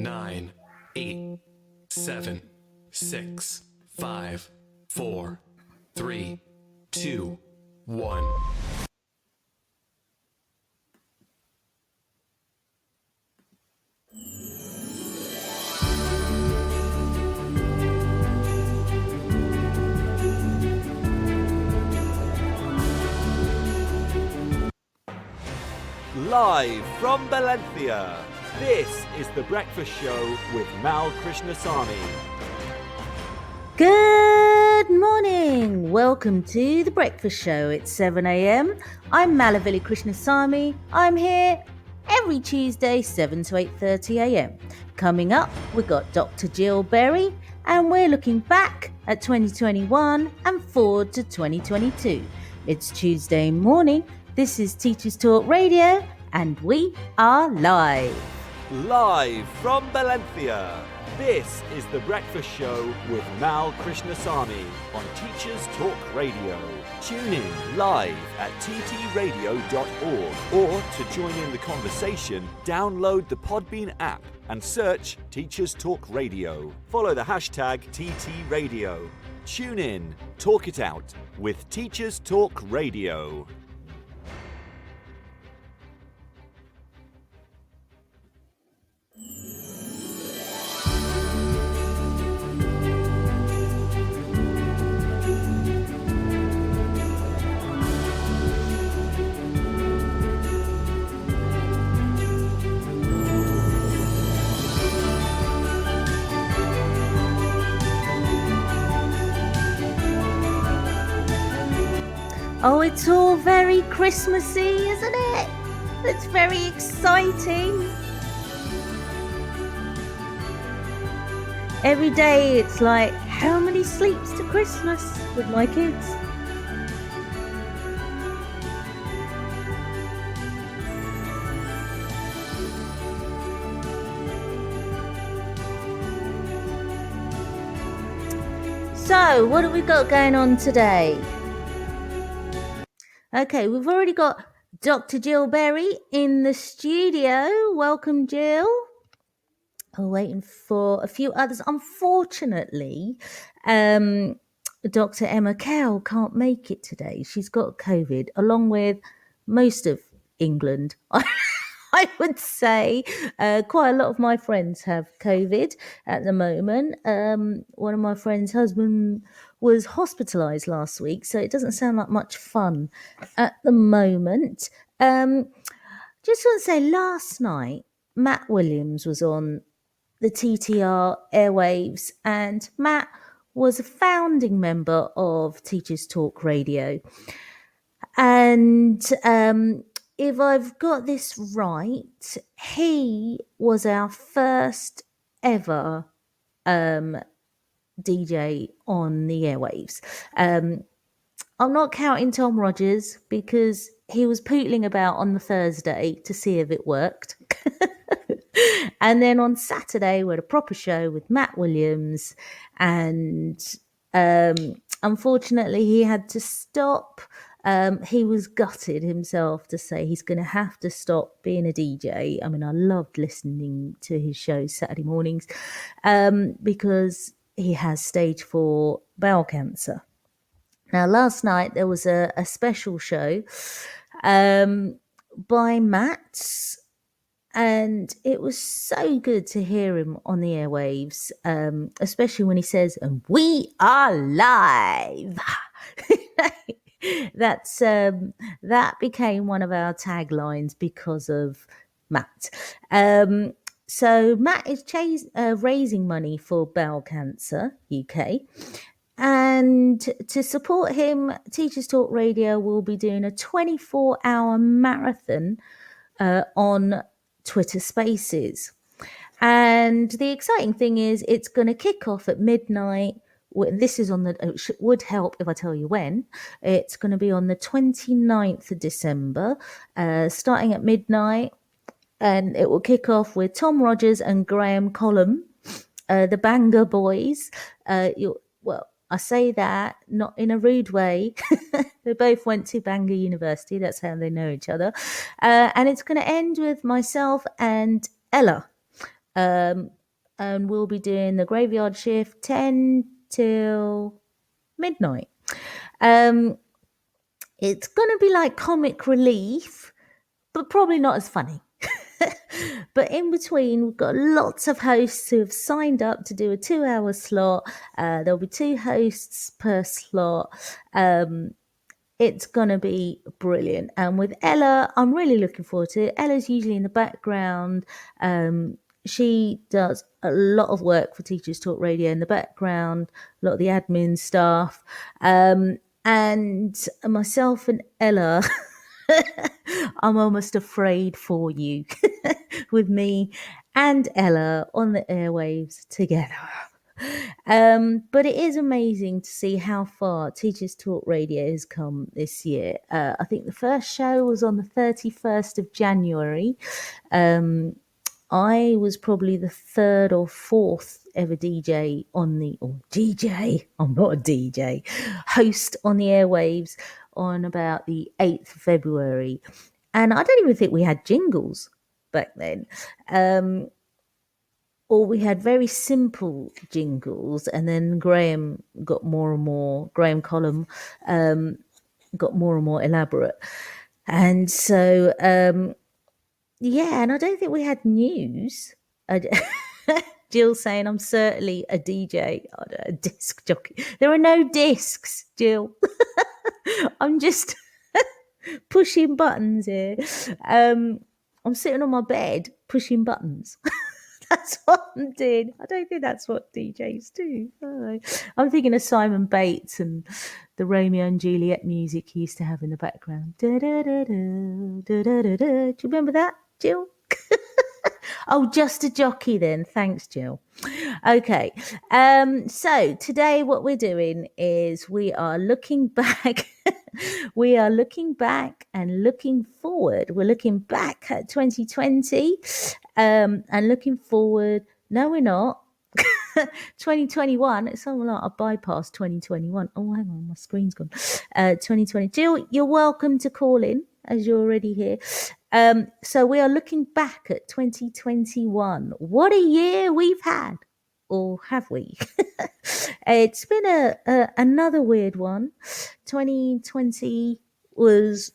9, 8, 7, 6, 5, 4, 3, 2, 1. Live from Malarvilie, this is The Breakfast Show with Malarvilie Krishnasamy. Good morning. Welcome to The Breakfast Show. It's 7 a.m. I'm Malarvilie Krishnasamy. I'm here every Tuesday, 7 to 8:30 a.m. Coming up, we've got Dr. Jill Berry, and we're looking back at 2021 and forward to 2022. It's Tuesday morning. This is Teachers Talk Radio, and we are live. Live from Malarvilie, this is The Breakfast Show with Malarvilie Krishnasamy on Teachers Talk Radio. Tune in live at ttradio.org, or to join in the conversation, download the Podbean app and search Teachers Talk Radio. Follow the hashtag TTRadio. Tune in, talk it out with Teachers Talk Radio. Oh, it's all very Christmassy, isn't it? It's very exciting. Every day it's like, how many sleeps to Christmas with my kids? So, what have we got going on today? Okay, we've already got Dr. Jill Berry in the studio. Welcome, Jill. We're waiting for a few others. Unfortunately, Dr. Emma Cowell can't make it today. She's got COVID, along with most of England. I would say quite a lot of my friends have COVID at the moment. One of my friend's husband was hospitalised last week, so it doesn't sound like much fun at the moment. Just want to say, last night, Matt Williams was on the TTR airwaves, and Matt was a founding member of Teachers Talk Radio. And if I've got this right, he was our first ever DJ on the airwaves. I'm not counting Tom Rogers because he was pootling about on the Thursday to see if it worked. And then on Saturday, we had a proper show with Matt Williams, and unfortunately, he had to stop. He was gutted himself to say he's going to have to stop being a DJ. I mean, I loved listening to his show Saturday mornings because he has stage 4 bowel cancer. Now, last night there was a special show by Matt, and it was so good to hear him on the airwaves, especially when he says, "And we are live." That became one of our taglines because of Matt. So Matt is raising money for Bowel Cancer UK. And to support him, Teachers Talk Radio will be doing a 24-hour marathon on Twitter Spaces. And the exciting thing is it's going to kick off at midnight. This is on the, would help if I tell you when. It's going to be on the 29th of December, starting at midnight. And it will kick off with Tom Rogers and Graham Collum, the Bangor Boys. Well, I say that not in a rude way. They both went to Bangor University. That's how they know each other. And it's going to end with myself and Ella And we'll be doing the graveyard shift 10 till midnight. It's going to be like comic relief, but probably not as funny. But in between, we've got lots of hosts who have signed up to do a 2-hour slot. There'll be 2 hosts per slot. It's going to be brilliant. And with Ella, I'm really looking forward to it. Ella's usually in the background. She does a lot of work for Teachers Talk Radio in the background, a lot of the admin staff. And myself and Ella, I'm almost afraid for you with me and Ella on the airwaves together. But it is amazing to see how far Teachers Talk Radio has come this year. I think the first show was on the 31st of January. I was probably the 3rd or 4th ever DJ on the, or DJ, I'm not a DJ, host on the airwaves on about the 8th of February. And I don't even think we had jingles back then. Or we had very simple jingles, and then Graham got more and more, Graham Collum got more and more elaborate. And so, yeah, and I don't think we had news. Jill saying, I'm certainly a DJ, a disc jockey. There are no discs, Jill. I'm just pushing buttons here. I'm sitting on my bed pushing buttons. That's what I'm doing. I don't think that's what DJs do. I'm thinking of Simon Bates and the Romeo and Juliet music he used to have in the background. Da, da, da, da, da, da, da, da. Do you remember that, Jill? Oh, just a jockey then. Thanks, Jill. Okay. So today what we're doing is we are looking back. We are looking back and looking forward. We're looking back at 2020 and looking forward. No, we're not. 2021. It's something like I bypassed 2021. Oh, hang on. My screen's gone. 2020. Jill, you're welcome to call in as you're already here. So we are looking back at 2021. What a year we've had, or have we? It's been another weird one. 2020 was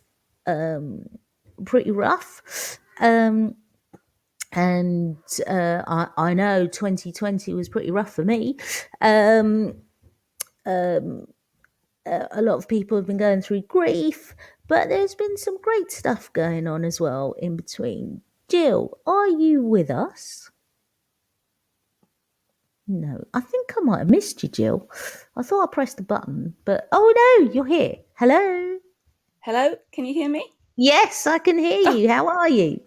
pretty rough. And I know 2020 was pretty rough for me. A lot of people have been going through grief, but there's been some great stuff going on as well in between. Jill, are you with us? No, I think I might have missed you, Jill. I thought I pressed the button, but oh no, you're here. Hello? Hello, can you hear me? Yes, I can hear you. How are you?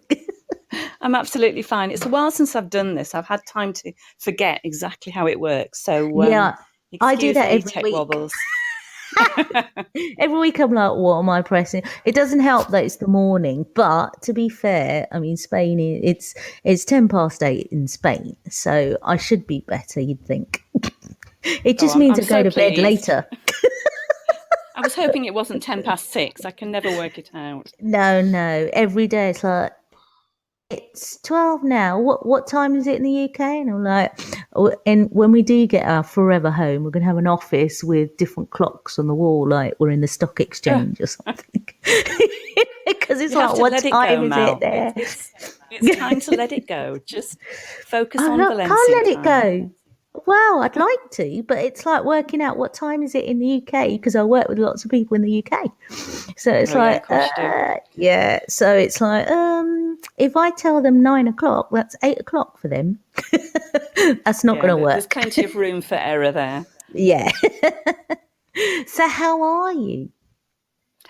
I'm absolutely fine. It's a while since I've done this. I've had time to forget exactly how it works. So yeah, I do that every tech week. Wobbles. Every week I'm like, what am I pressing? It doesn't help that it's the morning, but to be fair, I mean, Spain, it's 8:10 in Spain, so I should be better, you'd think. It just means I go to bed later. I was hoping it wasn't 6:10. I can never work it out. No, every day it's like, it's 12 now. What time is it in the UK? And I'm like, and when we do get our forever home, we're going to have an office with different clocks on the wall, like we're in the stock exchange or something. Because it's like, what time is it there? It's time to let it go. Just focus on Valencia. I can't let it go. Well, I'd like to, but it's like working out what time is it in the UK, because I work with lots of people in the UK. So it's yeah. So it's like, if I tell them 9 o'clock, that's 8 o'clock for them. That's not going to work. There's plenty of room for error there. Yeah. So how are you?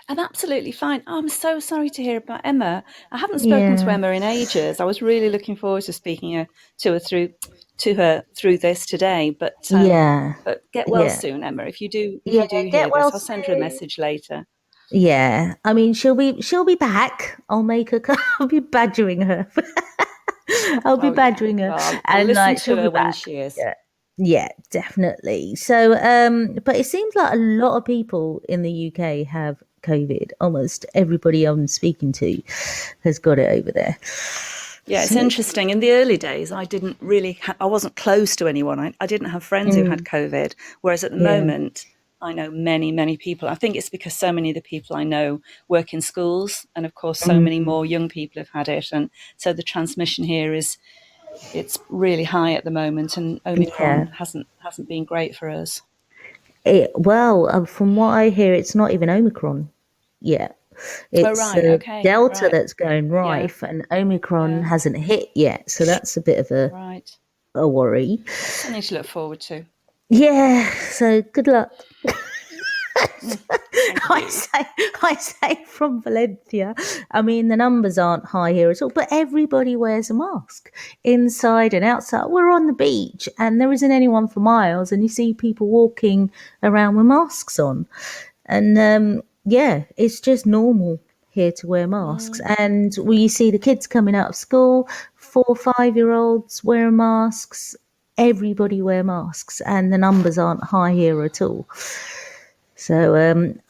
I'm absolutely fine. Oh, I'm so sorry to hear about Emma. I haven't spoken to Emma in ages. I was really looking forward to speaking to her through this today. But get well soon, Emma. If you do hear this, I'll send her a message later. Yeah, I mean, she'll be back. I'll make her. I'll be badgering her. I'll be badgering her, well, and listen to her when she is. Yeah, definitely. So, but it seems like a lot of people in the UK have COVID. Almost everybody I'm speaking to has got it over there. Yeah, it's interesting. In the early days, I didn't really, I wasn't close to anyone. I didn't have friends who had COVID. Whereas at the moment, I know many, many people. I think it's because so many of the people I know work in schools. And of course, so many more young people have had it. And so the transmission here it's really high at the moment. And Omicron hasn't been great for us. From what I hear, it's not even Omicron yet. It's right. Okay. Delta Right. that's going rife, and Omicron hasn't hit yet. So that's a bit of a worry. Something to look forward to. Yeah. So good luck. I say from Valencia. I mean, the numbers aren't high here at all, but everybody wears a mask inside and outside. We're on the beach and there isn't anyone for miles, and you see people walking around with masks on. And it's just normal here to wear masks. And you see the kids coming out of school, 4 or 5-year-olds wearing masks. Everybody wear masks, and the numbers aren't high here at all. So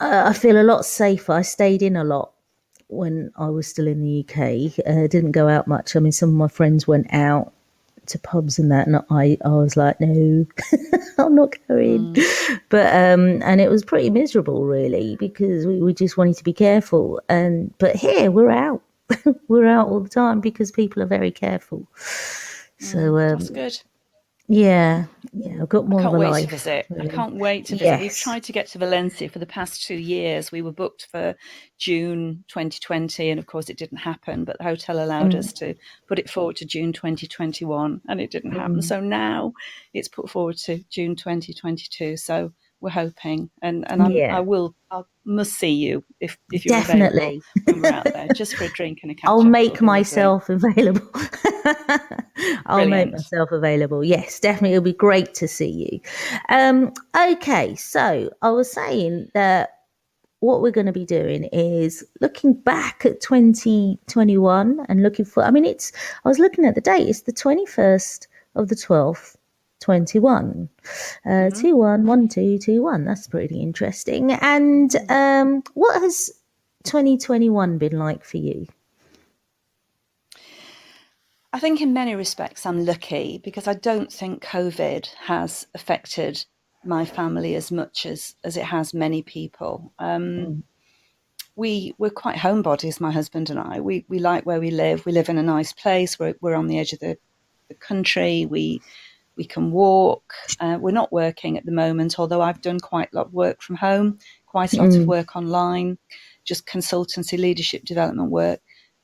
I feel a lot safer. I stayed in a lot when I was still in the UK. Didn't go out much. I mean, some of my friends went out to pubs and that, and I was like, no, I'm not going. But and it was pretty miserable, really, because we just wanted to be careful. But here we're out. We're out all the time because people are very careful. So that's good. Yeah, I've got more of a life. I can't wait to visit. Yes. We've tried to get to Valencia for the past 2 years. We were booked for June 2020, and of course it didn't happen, but the hotel allowed us to put it forward to June 2021, and it didn't happen. So now it's put forward to June 2022. So we're hoping, and I must see you if you're available when we're out there, just for a drink and a catch up. I'll make myself available. I'll make myself available. Yes, definitely. It'll be great to see you. Okay, so I was saying that what we're going to be doing is looking back at 2021 and looking for, I was looking at the date, it's the 21st of the 12th, 21. 211221. That's pretty interesting. And what has 2021 been like for you? I think in many respects I'm lucky, because I don't think COVID has affected my family as much as it has many people. We're quite homebodies, my husband and I. We like where we live. We live in a nice place. We're on the edge of the country. We can walk. We're not working at the moment, although I've done quite a lot of work from home, quite a lot of work online, just consultancy, leadership development work,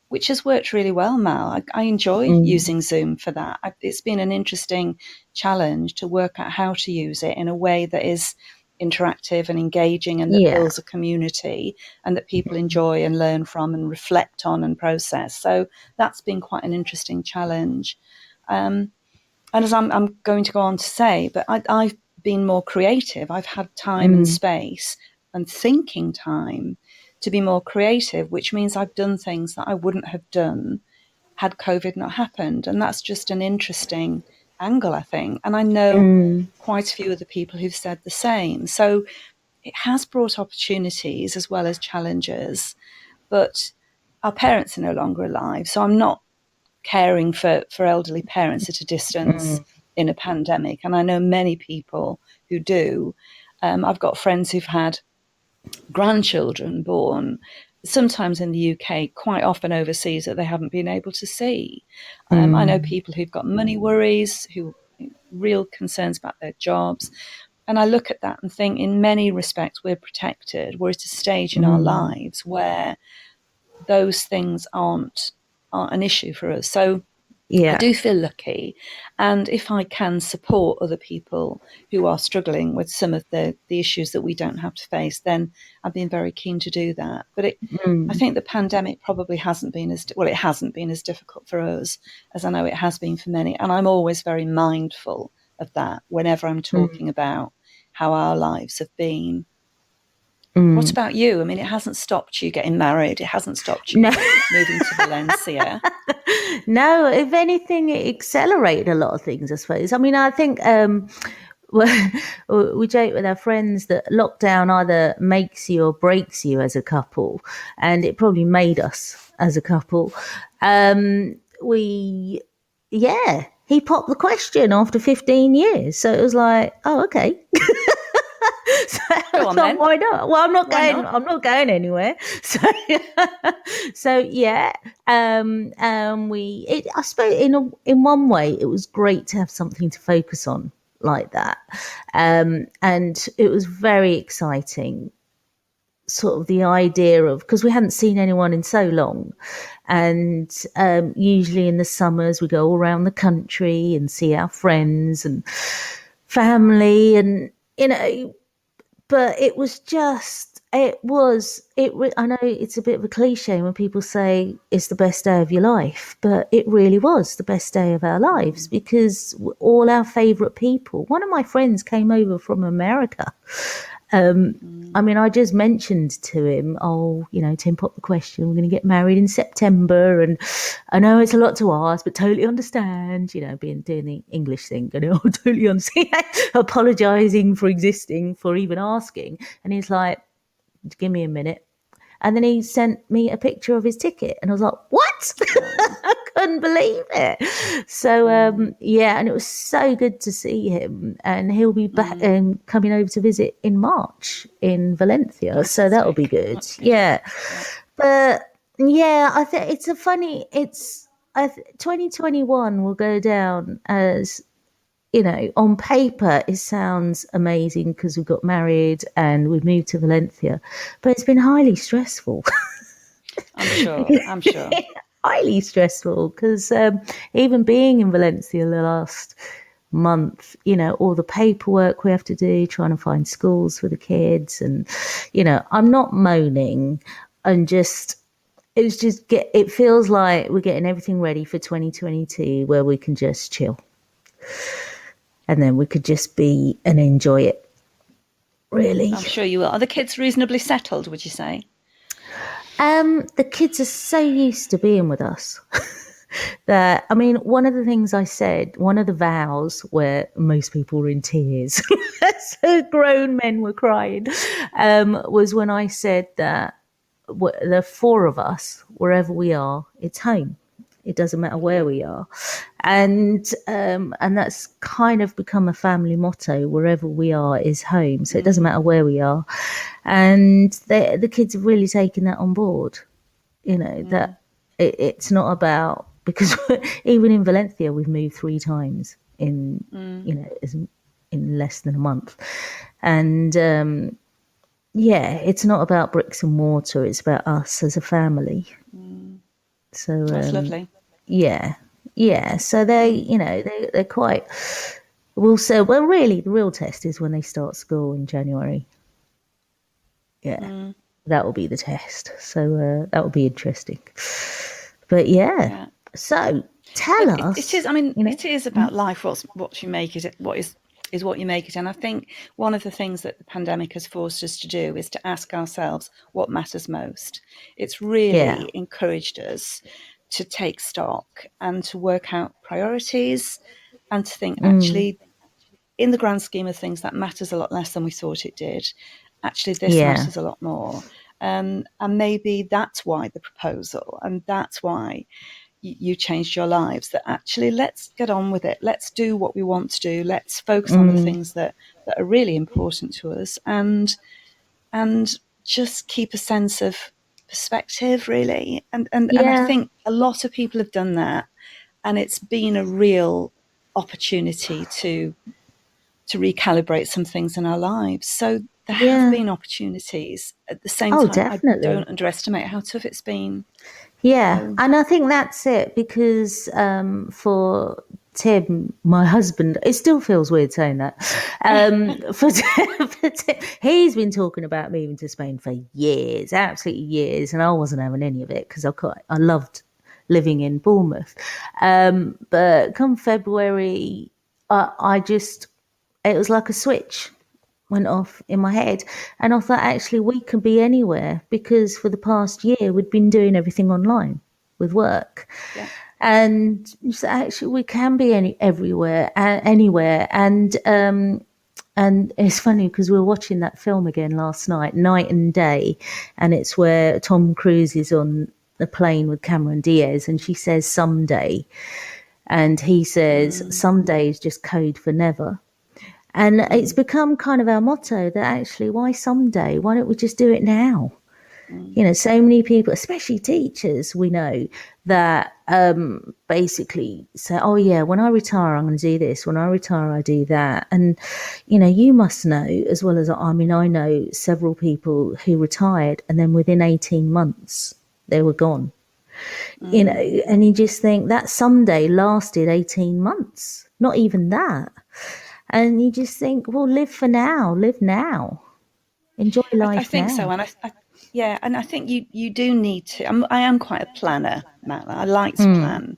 which has worked really well, Mal. I enjoy using Zoom for that. It's been an interesting challenge to work out how to use it in a way that is interactive and engaging, and that builds a community and that people enjoy and learn from and reflect on and process. So that's been quite an interesting challenge. And as I'm going to go on to say, but I've been more creative. I've had time and space and thinking time to be more creative, which means I've done things that I wouldn't have done had COVID not happened. And that's just an interesting angle, I think. And I know quite a few of the people who've said the same. So it has brought opportunities as well as challenges, but our parents are no longer alive. So I'm not caring for elderly parents at a distance in a pandemic. And I know many people who do. I've got friends who've had grandchildren born, sometimes in the UK, quite often overseas, that they haven't been able to see. I know people who've got money worries, who real concerns about their jobs. And I look at that and think, in many respects, we're protected. We're at a stage in our lives where those things aren't an issue for us. So I do feel lucky. And if I can support other people who are struggling with some of the issues that we don't have to face, then I've been very keen to do that. But I think the pandemic probably hasn't been as difficult for us as I know it has been for many. And I'm always very mindful of that whenever I'm talking about how our lives have been. What about you? I mean, it hasn't stopped you getting married. It hasn't stopped you moving to Valencia. No, if anything, it accelerated a lot of things, I suppose. I mean, I think we joke with our friends that lockdown either makes you or breaks you as a couple, and it probably made us as a couple. he popped the question after 15 years. So it was like, oh, okay. So Go on then. why not? Well, I'm not Why going. not? I'm not going anywhere. So, yeah. I suppose in one way, it was great to have something to focus on like that, and it was very exciting. Sort of the idea of, because we hadn't seen anyone in so long, and usually in the summers we go all around the country and see our friends and family, and but it was just, I know it's a bit of a cliche when people say it's the best day of your life, but it really was the best day of our lives, because all our favourite people, one of my friends came over from America. I mean, I just mentioned to him, Tim popped the question, we're going to get married in September, and I know it's a lot to ask, but totally understand, doing the English thing, totally understand, apologising for existing, for even asking. And he's like, give me a minute. And then he sent me a picture of his ticket, and I was like, what? I couldn't believe it. So, and it was so good to see him. And he'll be back coming over to visit in March in Valencia. So that'll be good. That's good. Yeah. But yeah, I think it's 2021 will go down as, on paper, it sounds amazing because we got married and we've moved to Valencia, but it's been highly stressful. I'm sure. Highly stressful, because even being in Valencia the last month, all the paperwork we have to do, trying to find schools for the kids, and I'm not moaning, and it feels like we're getting everything ready for 2022, where we can just chill. And then we could just be and enjoy it, really. I'm sure you will. Are the kids reasonably settled, would you say? The kids are so used to being with us that, I mean, one of the things I said, one of the vows where most people were in tears, so grown men were crying, was when I said that the four of us, wherever we are, it's home. It doesn't matter where we are. And that's kind of become a family motto. Wherever we are is home. So it doesn't matter where we are. And the kids have really taken that on board. That it's not about, because even in Valencia, we've moved 3 times in less than a month. And it's not about bricks and mortar. It's about us as a family. So that's lovely. Yeah. So they're quite. Really, the real test is when they start school in January. Yeah, that will be the test. So that will be interesting. But yeah. So tell us. It is. I mean, it is about life. What you make it. What is what you make it. And I think one of the things that the pandemic has forced us to do is to ask ourselves what matters most. It's really encouraged us to take stock and to work out priorities, and to think, actually, in the grand scheme of things, that matters a lot less than we thought it did. Actually, this matters a lot more. And maybe that's why the proposal, and that's why you changed your lives, that actually, let's get on with it. Let's do what we want to do. Let's focus on the things that are really important to us, and just keep a sense of perspective, really. And I think a lot of people have done that, and it's been a real opportunity to recalibrate some things in our lives. So there have been opportunities. At the same time, definitely. I don't underestimate how tough it's been. Yeah, and I think that's it, because for Tim, my husband, it still feels weird saying that. For Tim, he's been talking about moving to Spain for years, absolutely years, and I wasn't having any of it because I loved living in Bournemouth. But come February, it was like a switch went off in my head, and I thought, actually, we can be anywhere, because for the past year we'd been doing everything online with work. And so actually we can be everywhere, anywhere. And it's funny because we were watching that film again last night, Night and Day, and it's where Tom Cruise is on the plane with Cameron Diaz, and she says someday, and he says someday is just code for never. And it's become kind of our motto that actually, why someday? Why don't we just do it now? You know, so many people, especially teachers, we know that basically say, oh yeah, when I retire, I'm going to do this. When I retire, I do that. And, you know, you must know as well as, I mean, I know several people who retired and then within 18 months, they were gone. You know, and you just think that someday lasted 18 months, not even that. And you just think, well, live for now, live now, enjoy life I think now. so, and yeah, and I think you do need to. I am quite a planner, Matt. I like to plan,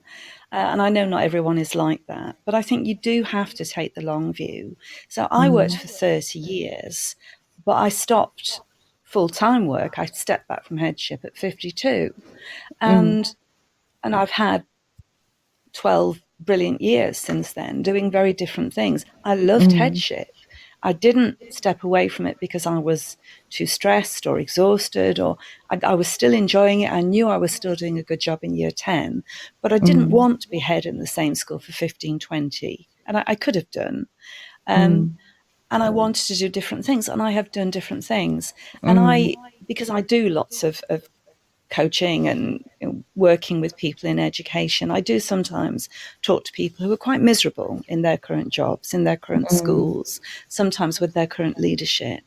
and I know not everyone is like that, but I think you do have to take the long view. So I worked for 30 years, but I stopped full-time work. I stepped back from headship at 52, and I've had 12 brilliant years since then, doing very different things. I loved headship. I didn't step away from it because I was too stressed or exhausted, or I was still enjoying it. I knew I was still doing a good job in year 10, but I didn't want to be head in the same school for 15, 20. And I could have done. And I wanted to do different things, and I have done different things. And because I do lots of coaching and working with people in education, I do sometimes talk to people who are quite miserable in their current jobs, in their current schools, sometimes with their current leadership.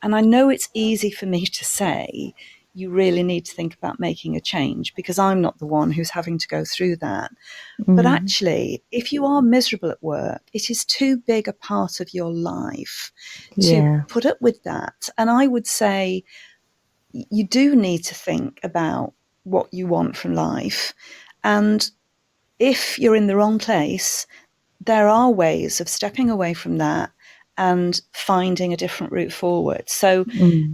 And I know it's easy for me to say, you really need to think about making a change, because I'm not the one who's having to go through that. But actually, if you are miserable at work, it is too big a part of your life to put up with that. And I would say, you do need to think about what you want from life. And if you're in the wrong place, there are ways of stepping away from that and finding a different route forward. So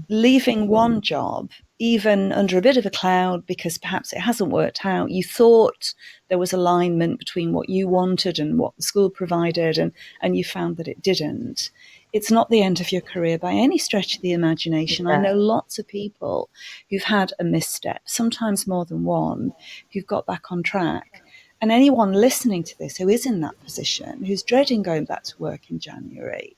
leaving one job, even under a bit of a cloud, because perhaps it hasn't worked out, you thought there was alignment between what you wanted and what the school provided, and you found that it didn't. It's not the end of your career by any stretch of the imagination. I know lots of people who've had a misstep, sometimes more than one, who've got back on track. And anyone listening to this who is in that position, who's dreading going back to work in January,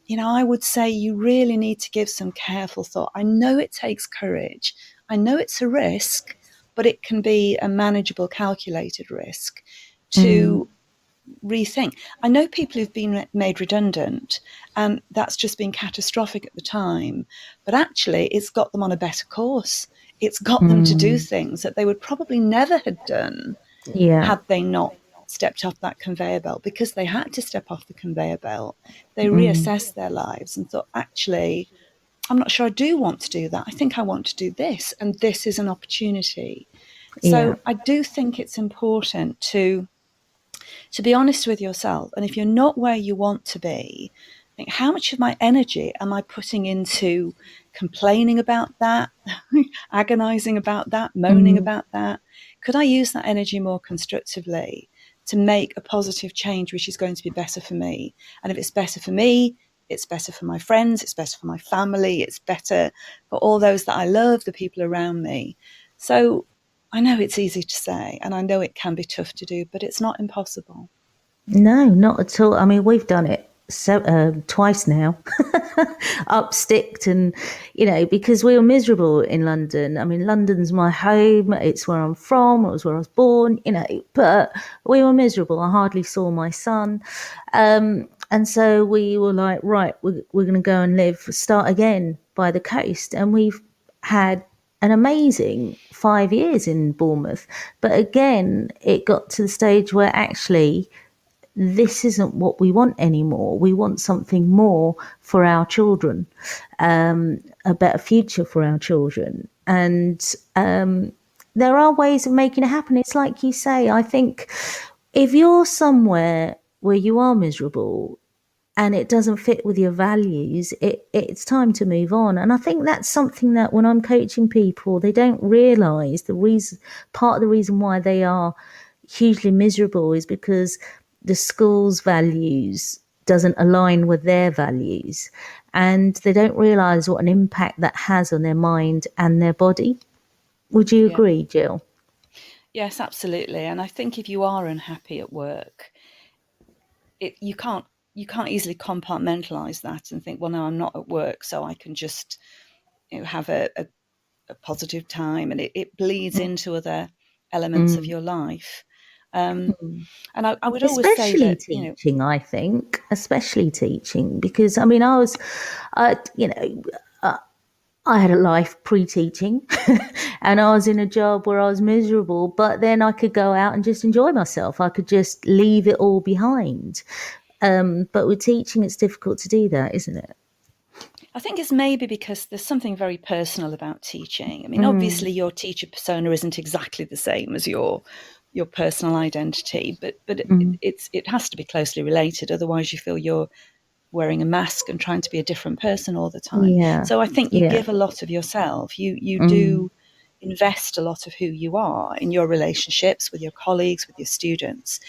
you know, I would say you really need to give some careful thought. I know it takes courage. I know it's a risk, but it can be a manageable, calculated risk to rethink. I know people who've been made redundant, and that's just been catastrophic at the time, but actually it's got them on a better course. It's got them to do things that they would probably never have done had they not stepped off that conveyor belt. Because they had to step off the conveyor belt, they reassessed their lives and thought, actually, I'm not sure I do want to do that. I think I want to do this, and this is an opportunity. So I do think it's important to be honest with yourself. And if you're not where you want to be, think, how much of my energy am I putting into complaining about that, agonizing about that, moaning about that? Could I use that energy more constructively to make a positive change, which is going to be better for me? And if it's better for me, it's better for my friends, it's better for my family, it's better for all those that I love, the people around me. So I know it's easy to say, and I know it can be tough to do, but it's not impossible. No, not at all. I mean, we've done it twice now, up sticked, and you know, because we were miserable in London. I mean, London's my home; it's where I'm from. It was where I was born, you know. But we were miserable. I hardly saw my son, and so we were like, right, we're going to go and start again by the coast, and we've had an amazing 5 years in Bournemouth. But again, it got to the stage where actually this isn't what we want anymore. We want something more for our children, a better future for our children. And there are ways of making it happen. It's like you say, I think if you're somewhere where you are miserable and it doesn't fit with your values, it's time to move on. And I think that's something that when I'm coaching people, they don't realise part of the reason why they are hugely miserable is because the school's values doesn't align with their values, and they don't realize what an impact that has on their mind and their body. Would you Yeah. agree, Jill? Yes, absolutely. And I think if you are unhappy at work, you can't easily compartmentalize that and think, well, no, I'm not at work, so I can just have a positive time, and it bleeds into other elements of your life. And I would always say Especially that, teaching, I think, especially teaching, because I mean, I had a life pre-teaching and I was in a job where I was miserable, but then I could go out and just enjoy myself. I could just leave it all behind. But with teaching, it's difficult to do that, isn't it? I think it's maybe because there's something very personal about teaching. I mean, obviously your teacher persona isn't exactly the same as your personal identity, but it has to be closely related. Otherwise, you feel you're wearing a mask and trying to be a different person all the time. Yeah. So I think you Yeah. give a lot of yourself. You do invest a lot of who you are in your relationships with your colleagues, with your students.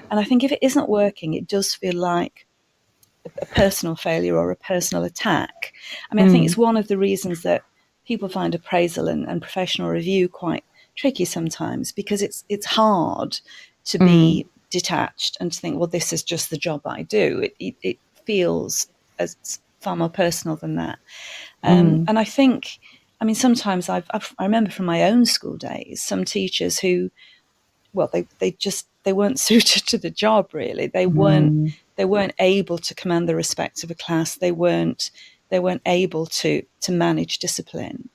And I think if it isn't working, it does feel like a personal failure or a personal attack. I mean, I think it's one of the reasons that people find appraisal and professional review quite tricky sometimes, because it's hard to be detached and to think, well, this is just the job I do. It feels as far more personal than that. And I think, I mean, sometimes I remember from my own school days, some teachers who, well, they weren't suited to the job, really. They weren't able to command the respect of a class. They weren't able to manage discipline.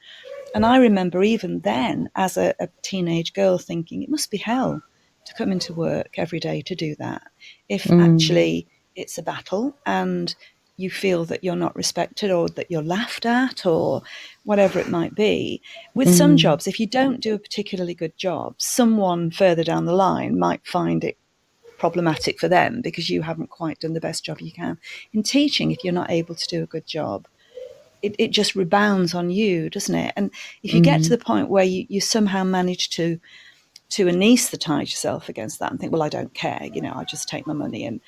And I remember even then, as a teenage girl, thinking it must be hell to come into work every day to do that, if actually it's a battle and you feel that you're not respected or that you're laughed at or whatever it might be. With some jobs, if you don't do a particularly good job, someone further down the line might find it problematic for them because you haven't quite done the best job you can. In teaching, if you're not able to do a good job, it just rebounds on you, doesn't it? And if you get to the point where you somehow manage to anaesthetize yourself against that and think, well, I don't care, I just take my money, and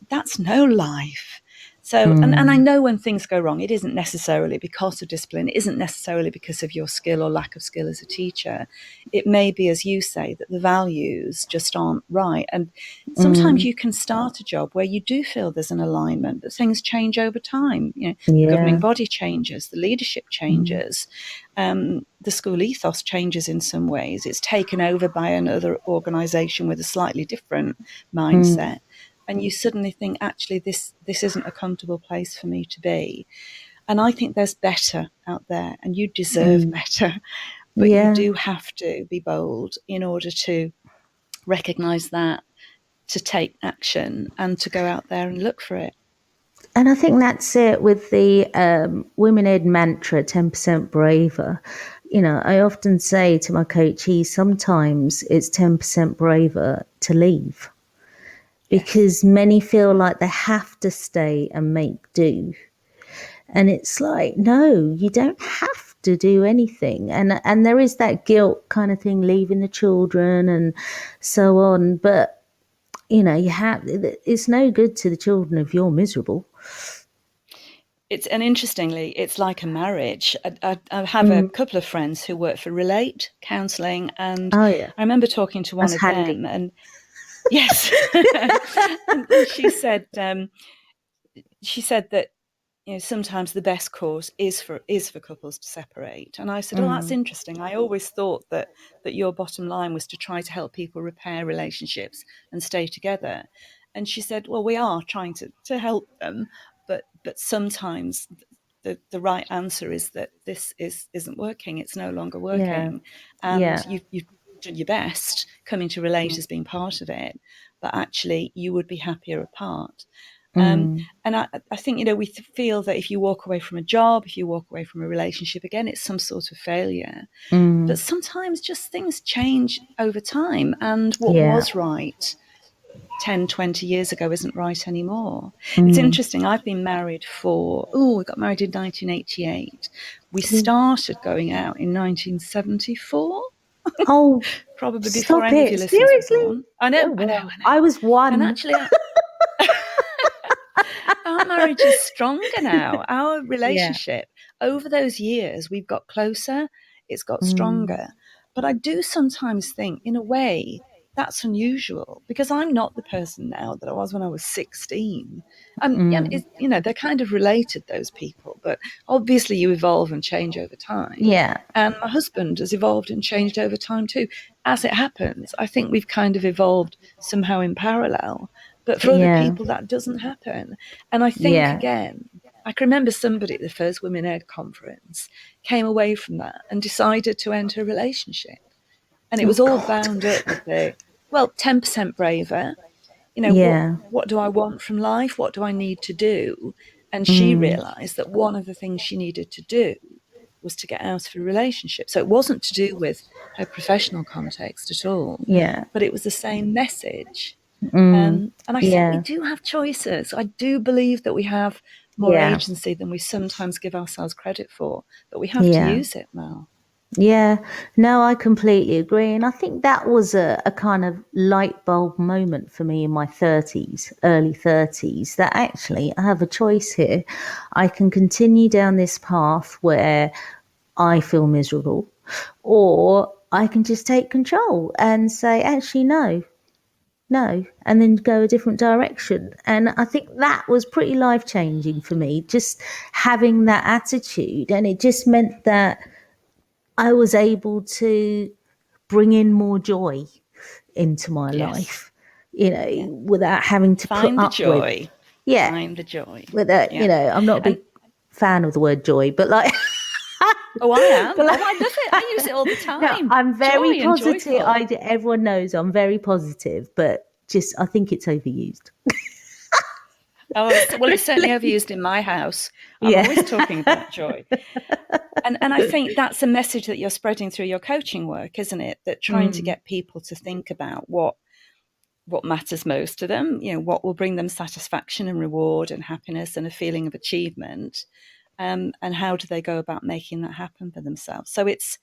that's no life. So, and I know when things go wrong, it isn't necessarily because of discipline. It isn't necessarily because of your skill or lack of skill as a teacher. It may be, as you say, that the values just aren't right. And sometimes you can start a job where you do feel there's an alignment, but things change over time. The governing body changes, the leadership changes, the school ethos changes in some ways. It's taken over by another organisation with a slightly different mindset. And you suddenly think, actually, this isn't a comfortable place for me to be. And I think there's better out there, and you deserve better. But you do have to be bold in order to recognise that, to take action, and to go out there and look for it. And I think that's it with the Women Ed mantra, 10% braver. I often say to my coachees, sometimes it's 10% braver to leave. Because many feel like they have to stay and make do. And it's like, no, you don't have to do anything. And there is that guilt kind of thing, leaving the children and so on. But, it's no good to the children if you're miserable. And interestingly, it's like a marriage. I have a couple of friends who work for Relate Counselling, and I remember talking to one That's of handy. them, and yes, and she said that sometimes the best course is for couples to separate. And I said, oh, that's interesting. I always thought that your bottom line was to try to help people repair relationships and stay together. And she said, well, we are trying to help them, but sometimes the right answer is that this isn't working. It's no longer working. And you've done your best coming to Relate as being part of it, but actually you would be happier apart. And I think, we feel that if you walk away from a job, if you walk away from a relationship, again, it's some sort of failure. But sometimes just things change over time, and what was right 10, 20 years ago isn't right anymore. It's interesting. I've been married we got married in 1988. We started going out in 1974. Oh, Probably before stop any of your it. listeners were Seriously? born. I know, Oh, wow. I know. I was one. And actually, our marriage is stronger now. Our relationship, over those years, we've got closer. It's got stronger. But I do sometimes think, in a way, that's unusual, because I'm not the person now that I was when I was 16. They're kind of related, those people, but obviously you evolve and change over time. Yeah. And my husband has evolved and changed over time too. As it happens, I think we've kind of evolved somehow in parallel. But for other Yeah. people, that doesn't happen. And I think, Yeah. again, I can remember somebody at the first Women Ed conference came away from that and decided to enter a relationship. And it Oh was all God. bound up with 10% braver. Yeah. What do I want from life? What do I need to do? And she realized that one of the things she needed to do was to get out of a relationship. So it wasn't to do with her professional context at all, Yeah. but it was the same message. Mm. And I think we Yeah. do have choices. I do believe that we have more Yeah. agency than we sometimes give ourselves credit for, but we have to Yeah. use it, Mel. Yeah, no, I completely agree. And I think that was a kind of light bulb moment for me in my 30s, early 30s, that actually I have a choice here. I can continue down this path where I feel miserable, or I can just take control and say, actually, no, and then go a different direction. And I think that was pretty life changing for me, just having that attitude. And it just meant that I was able to bring in more joy into my Yes. life, Yeah. without having to put Find the up with, joy. yeah, Find the joy. without, Yeah. I'm not a And big fan of the word joy, but like, oh, I am. but Oh, like, I love it. I use it all the no, time. I'm very Joy and positive. joyful. Everyone knows I'm very positive, but just, I think it's overused. Oh, it's certainly overused in my house. I'm Yeah. always talking about joy. And I think that's a message that you're spreading through your coaching work, isn't it? That trying to get people to think about what matters most to them, what will bring them satisfaction and reward and happiness and a feeling of achievement, and how do they go about making that happen for themselves. So it's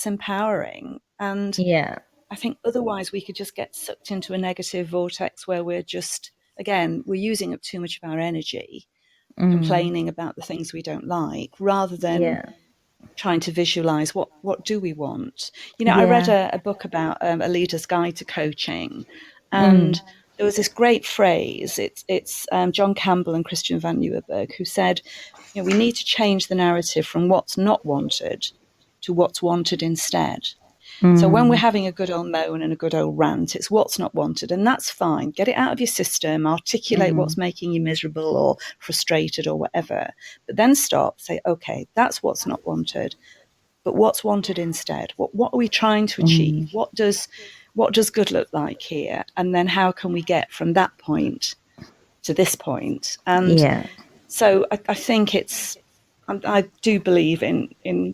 empowering. And Yeah. I think otherwise we could just get sucked into a negative vortex where we're just, again, we're using up too much of our energy complaining about the things we don't like, rather than Yeah. trying to visualize what do we want. I read Yeah. a book about a leader's guide to coaching, and there was this great phrase. It's John Campbell and Christian van Nieuwenburg who said, we need to change the narrative from what's not wanted to what's wanted instead. So when we're having a good old moan and a good old rant, it's what's not wanted, and that's fine. Get it out of your system, articulate what's making you miserable or frustrated or whatever, but then stop, say, okay, that's what's not wanted, but what's wanted instead? What are we trying to achieve? What does good look like here? And then how can we get from that point to this point? And Yeah. so I think I do believe in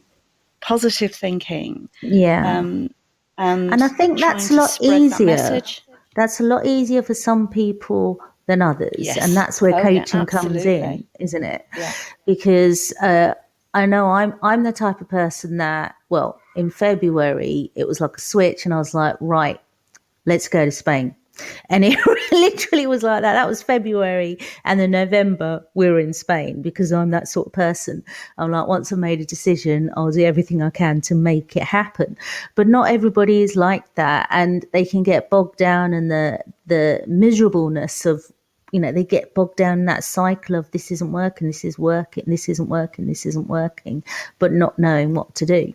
positive thinking, Yeah. And I and think trying that's a to lot spread that easier. message. That's a lot easier for some people than others. And Yes. that's where Oh, yeah, coaching comes in, absolutely. isn't it? Yeah. Because I know I'm the type of person that, well, in February, it was like a switch and I was like, right, let's go to Spain. And it literally was like that. That was February. And then November, we were in Spain because I'm that sort of person. I'm like, once I've made a decision, I'll do everything I can to make it happen. But not everybody is like that. And they can get bogged down in the miserableness of, they get bogged down in that cycle of this isn't working, this is working, this isn't working, this isn't working, but not knowing what to do.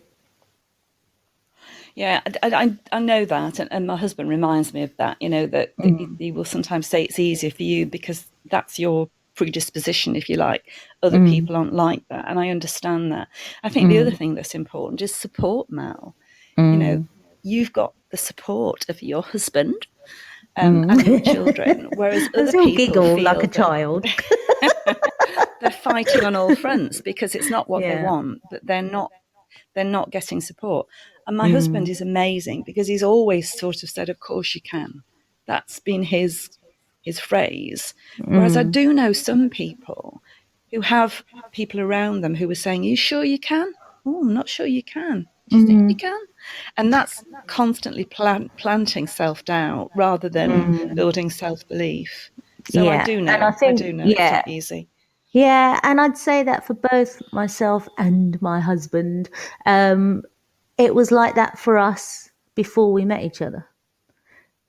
Yeah, I know that, and my husband reminds me of that. That he will sometimes say it's easier for you because that's your predisposition, if you like. Other people aren't like that, and I understand that. I think the other thing that's important is support, Mel. You've got the support of your husband, and your children, whereas I other still people giggle like feel a that child. they're fighting on all fronts because it's not what they Yeah. want, but they're not getting support. And my husband is amazing because he's always sort of said, of course you can. That's been his phrase. Whereas I do know some people who have people around them who are saying, you sure you can? Oh, I'm not sure you can. Do you think you can? And that's constantly planting self-doubt rather than building self-belief. So Yeah. And I I think, do know it's yeah. not easy. Yeah. And I'd say that for both myself and my husband, it was like that for us before we met each other.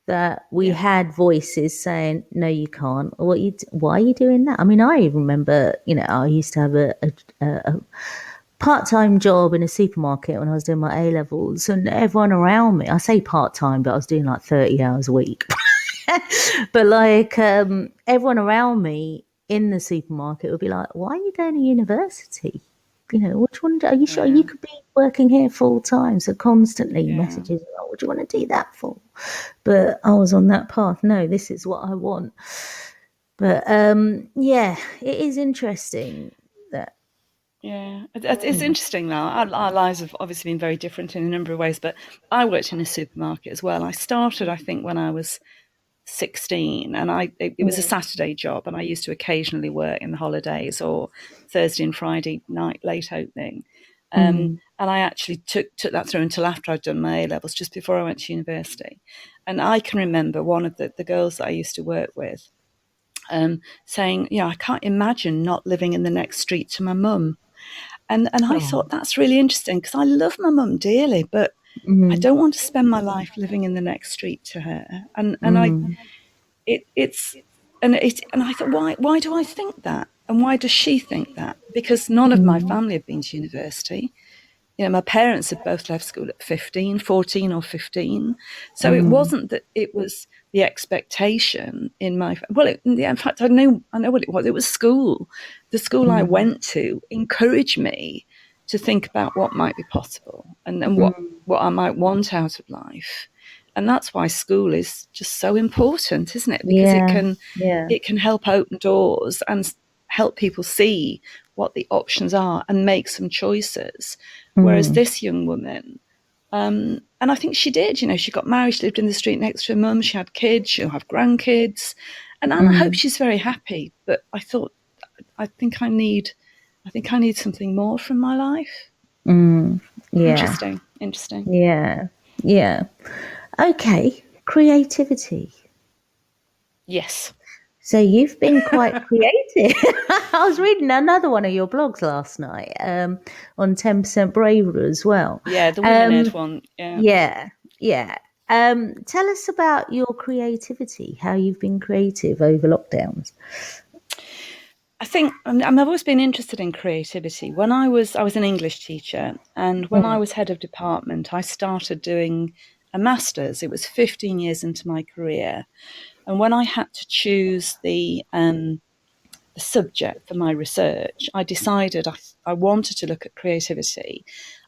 That we had voices saying, "No, you can't." Or why are you doing that? I mean, I remember, I used to have a part-time job in a supermarket when I was doing my A levels, and everyone around me. I say part-time, but I was doing like 30 hours a week. But like everyone around me in the supermarket would be like, "Why are you going to university? What do you want to do? Are you sure you could be working here full time?" So constantly messages, "Oh, what do you want to do that for?" But I was on that path. No, this is what I want. But it is interesting that. Yeah, it's interesting now. Our lives have obviously been very different in a number of ways, but I worked in a supermarket as well. I started, I think, when I was 16, and it was a Saturday job, and I used to occasionally work in the holidays or Thursday and Friday night late opening. And I actually took that through until after I'd done my A levels, just before I went to university. And I can remember one of the girls that I used to work with saying, I can't imagine not living in the next street to my mum. And I thought that's really interesting, because I love my mum dearly, but I don't want to spend my life living in the next street to her. And I thought, why do I think that? And why does she think that? Because none of my family have been to university. My parents had both left school at 14 or 15. So it wasn't that it was the expectation in my, in fact, I know what it was. It was school. The school I went to encouraged me to think about what might be possible and what I might want out of life. And that's why school is just so important, isn't it? Because it can help open doors and help people see what the options are and make some choices. Whereas this young woman, and I think she did, she got married, she lived in the street next to her mum, she had kids, she'll have grandkids, and I hope she's very happy. But I thought, I think I need something more from my life. Yeah. Interesting. Yeah. Okay, creativity. Yes. So you've been quite creative. I was reading another one of your blogs last night on 10% Bravery as well. Yeah, the Women Ed one. Yeah. Tell us about your creativity, how you've been creative over lockdowns. I think I've always been interested in creativity. When I was an English teacher, and when I was head of department, I started doing a master's. It was 15 years into my career. And when I had to choose the subject for my research, I decided I wanted to look at creativity.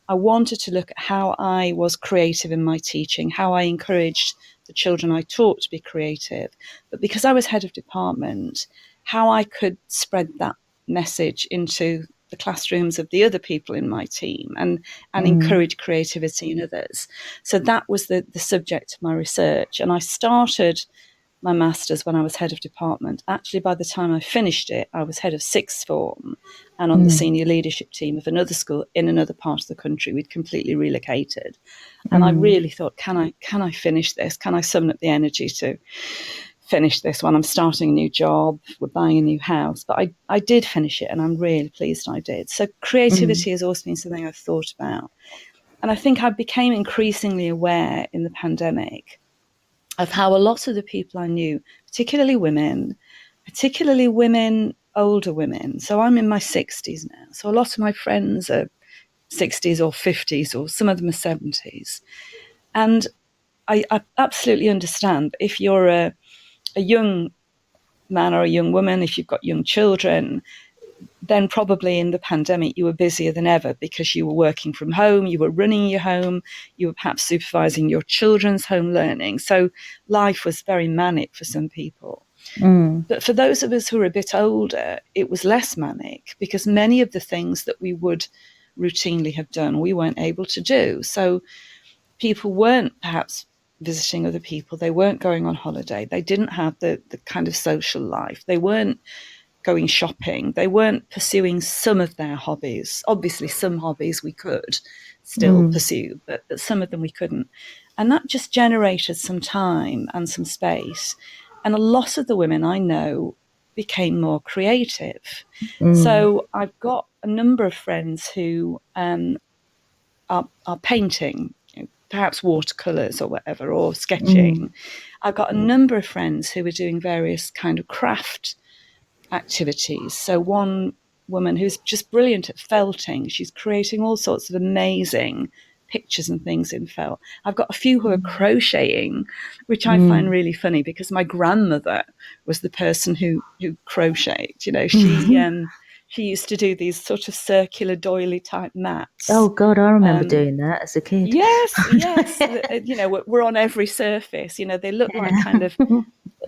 I wanted to look at how I was creative in my teaching, how I encouraged the children I taught to be creative. But because I was head of department, how I could spread that message into the classrooms of the other people in my team and encourage creativity in others. So that was the subject of my research. And I started my master's when I was head of department. Actually, by the time I finished it, I was head of sixth form and on the senior leadership team of another school in another part of the country. We'd completely relocated. And I really thought, can I finish this? Can I summon up the energy to finish this one? I'm starting a new job, we're buying a new house. But I did finish it, and I'm really pleased I did. So creativity has always been something I've thought about. And I think I became increasingly aware in the pandemic of how a lot of the people I knew, particularly women, older women. So I'm in my 60s now. So a lot of my friends are 60s or 50s, or some of them are 70s. And I absolutely understand if you're a young man or a young woman, if you've got young children, then probably in the pandemic you were busier than ever because you were working from home, you were running your home, you were perhaps supervising your children's home learning. So life was very manic for some people. But for those of us who are a bit older, it was less manic because many of the things that we would routinely have done, we weren't able to do. So people weren't perhaps visiting other people. They weren't going on holiday. They didn't have the kind of social life. They weren't going shopping. They weren't pursuing some of their hobbies. Obviously, some hobbies we could still pursue, but some of them we couldn't. And that just generated some time and some space. And a lot of the women I know became more creative. So I've got a number of friends who are painting, perhaps watercolors or whatever, or sketching. I've got a number of friends who are doing various kind of craft activities. So one woman who's just brilliant at felting, she's creating all sorts of amazing pictures and things in felt. I've got a few who are crocheting, which I find really funny because my grandmother was the person who crocheted. She used to do these sort of circular doily type mats. Oh God, I remember doing that as a kid. Yes. We're on every surface. They look like kind of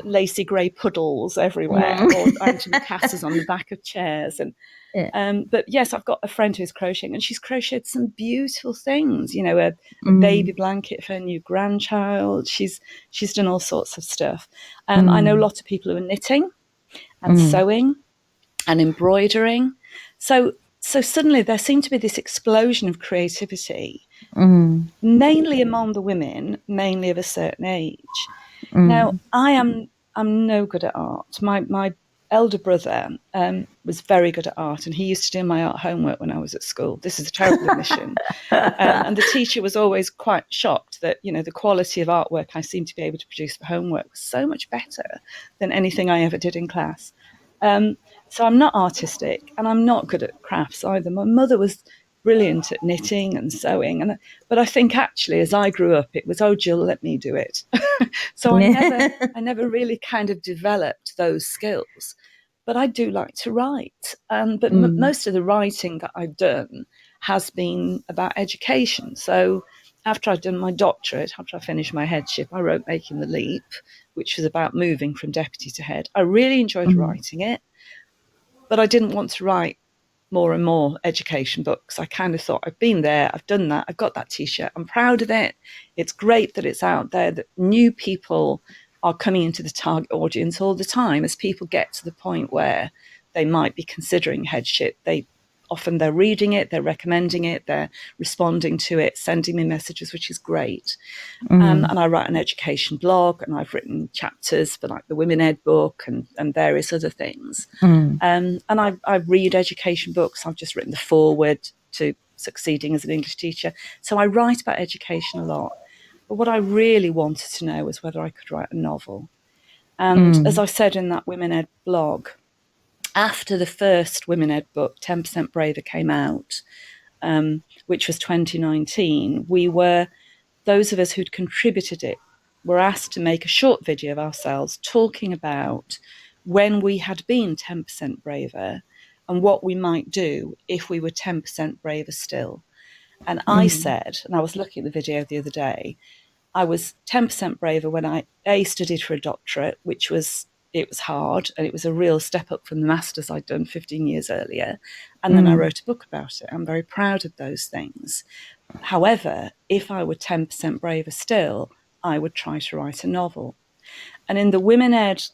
lacy grey puddles everywhere, or antimacassars on the back of chairs. But yes, I've got a friend who's crocheting, and she's crocheted some beautiful things. A baby blanket for her new grandchild. She's done all sorts of stuff. I know a lot of people who are knitting and sewing and embroidering. So suddenly there seemed to be this explosion of creativity, mainly among the women, mainly of a certain age. Now, I'm no good at art. My elder brother was very good at art, and he used to do my art homework when I was at school. This is a terrible admission. And the teacher was always quite shocked that, the quality of artwork I seemed to be able to produce for homework was so much better than anything I ever did in class. So I'm not artistic, and I'm not good at crafts either. My mother was brilliant at knitting and sewing, but I think actually as I grew up, it was, oh, Jill, let me do it. So I never really kind of developed those skills. But I do like to write. But most of the writing that I've done has been about education. So after I'd done my doctorate, after I finished my headship, I wrote Making the Leap, which was about moving from deputy to head. I really enjoyed writing it, but I didn't want to write more and more education books. I kind of thought, I've been there, I've done that, I've got that T-shirt, I'm proud of it. It's great that it's out there, that new people are coming into the target audience all the time. As people get to the point where they might be considering headship, they're reading it, they're recommending it, they're responding to it, sending me messages, which is great. And I write an education blog, and I've written chapters for like the Women Ed book and various other things. And I read education books. I've just written the foreword to Succeeding as an English Teacher. So I write about education a lot. But what I really wanted to know was whether I could write a novel. And as I said in that Women Ed blog, after the first Women Ed book, 10% Braver, came out, which was 2019, those of us who'd contributed it were asked to make a short video of ourselves talking about when we had been 10% braver and what we might do if we were 10% braver still. And I said, and I was looking at the video the other day, I was 10% braver when I studied for a doctorate, it was hard, and it was a real step up from the master's I'd done 15 years earlier. And then I wrote a book about it. I'm very proud of those things. However, if I were 10% braver still, I would try to write a novel. And in the Women Ed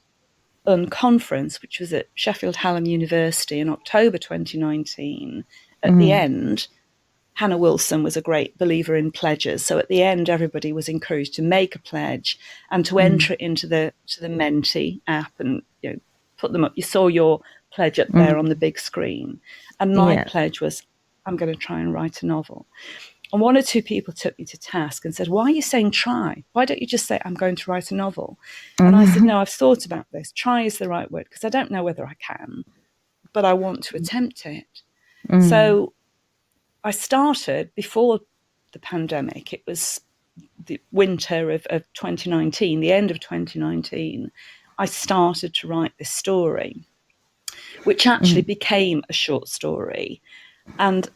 conference, which was at Sheffield Hallam University in October 2019, at the end, Hannah Wilson was a great believer in pledges. So at the end, everybody was encouraged to make a pledge and to enter it into the Menti app and put them up. You saw your pledge up there on the big screen. And my pledge was, I'm going to try and write a novel. And one or two people took me to task and said, why are you saying try? Why don't you just say, I'm going to write a novel? And I said, no, I've thought about this. Try is the right word, because I don't know whether I can, but I want to attempt it. So I started before the pandemic. It was the winter of 2019, the end of 2019. I started to write this story, which actually became a short story. And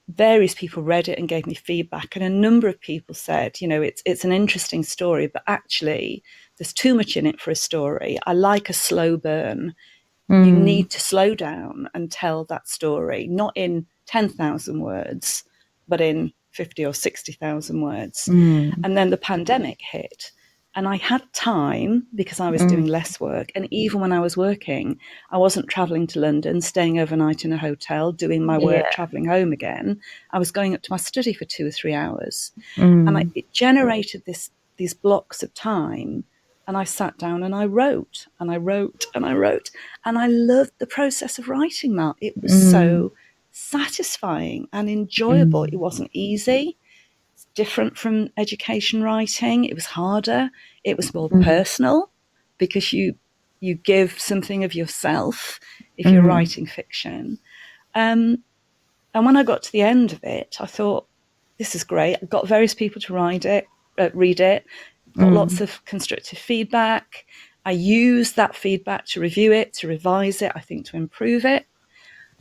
various people read it and gave me feedback. And a number of people said, it's an interesting story, but actually there's too much in it for a story. I like a slow burn. You need to slow down and tell that story, not in 10,000 words, but in 50 or 60,000 words. And then the pandemic hit, and I had time because I was doing less work. And even when I was working, I wasn't traveling to London, staying overnight in a hotel, doing my work, traveling home again. I was going up to my study for 2 or 3 hours. And it generated these blocks of time. And I sat down and I wrote and I wrote and I wrote. And I loved the process of writing that. It was so satisfying and enjoyable. It wasn't easy. It's different from education writing. It was harder. It was more personal, because you give something of yourself if you're writing fiction. And when I got to the end of it, I thought, this is great. I got various people to read it, got lots of constructive feedback. I used that feedback to review it, to revise it, I think to improve it.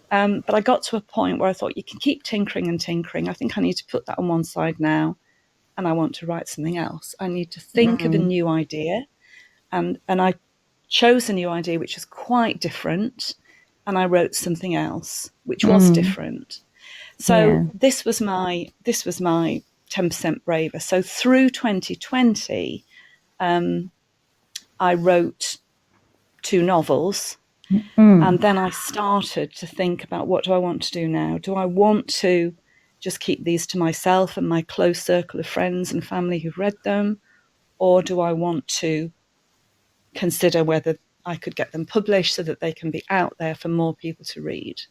But I got to a point where I thought, you can keep tinkering and tinkering. I think I need to put that on one side now, and I want to write something else. I need to think of a new idea. And I chose a new idea which was quite different, and I wrote something else which was different. So this was my 10% braver. So through 2020, I wrote 2 novels, and then I started to think about, what do I want to do now? Do I want to just keep these to myself and my close circle of friends and family who've read them, or do I want to consider whether I could get them published so that they can be out there for more people to read?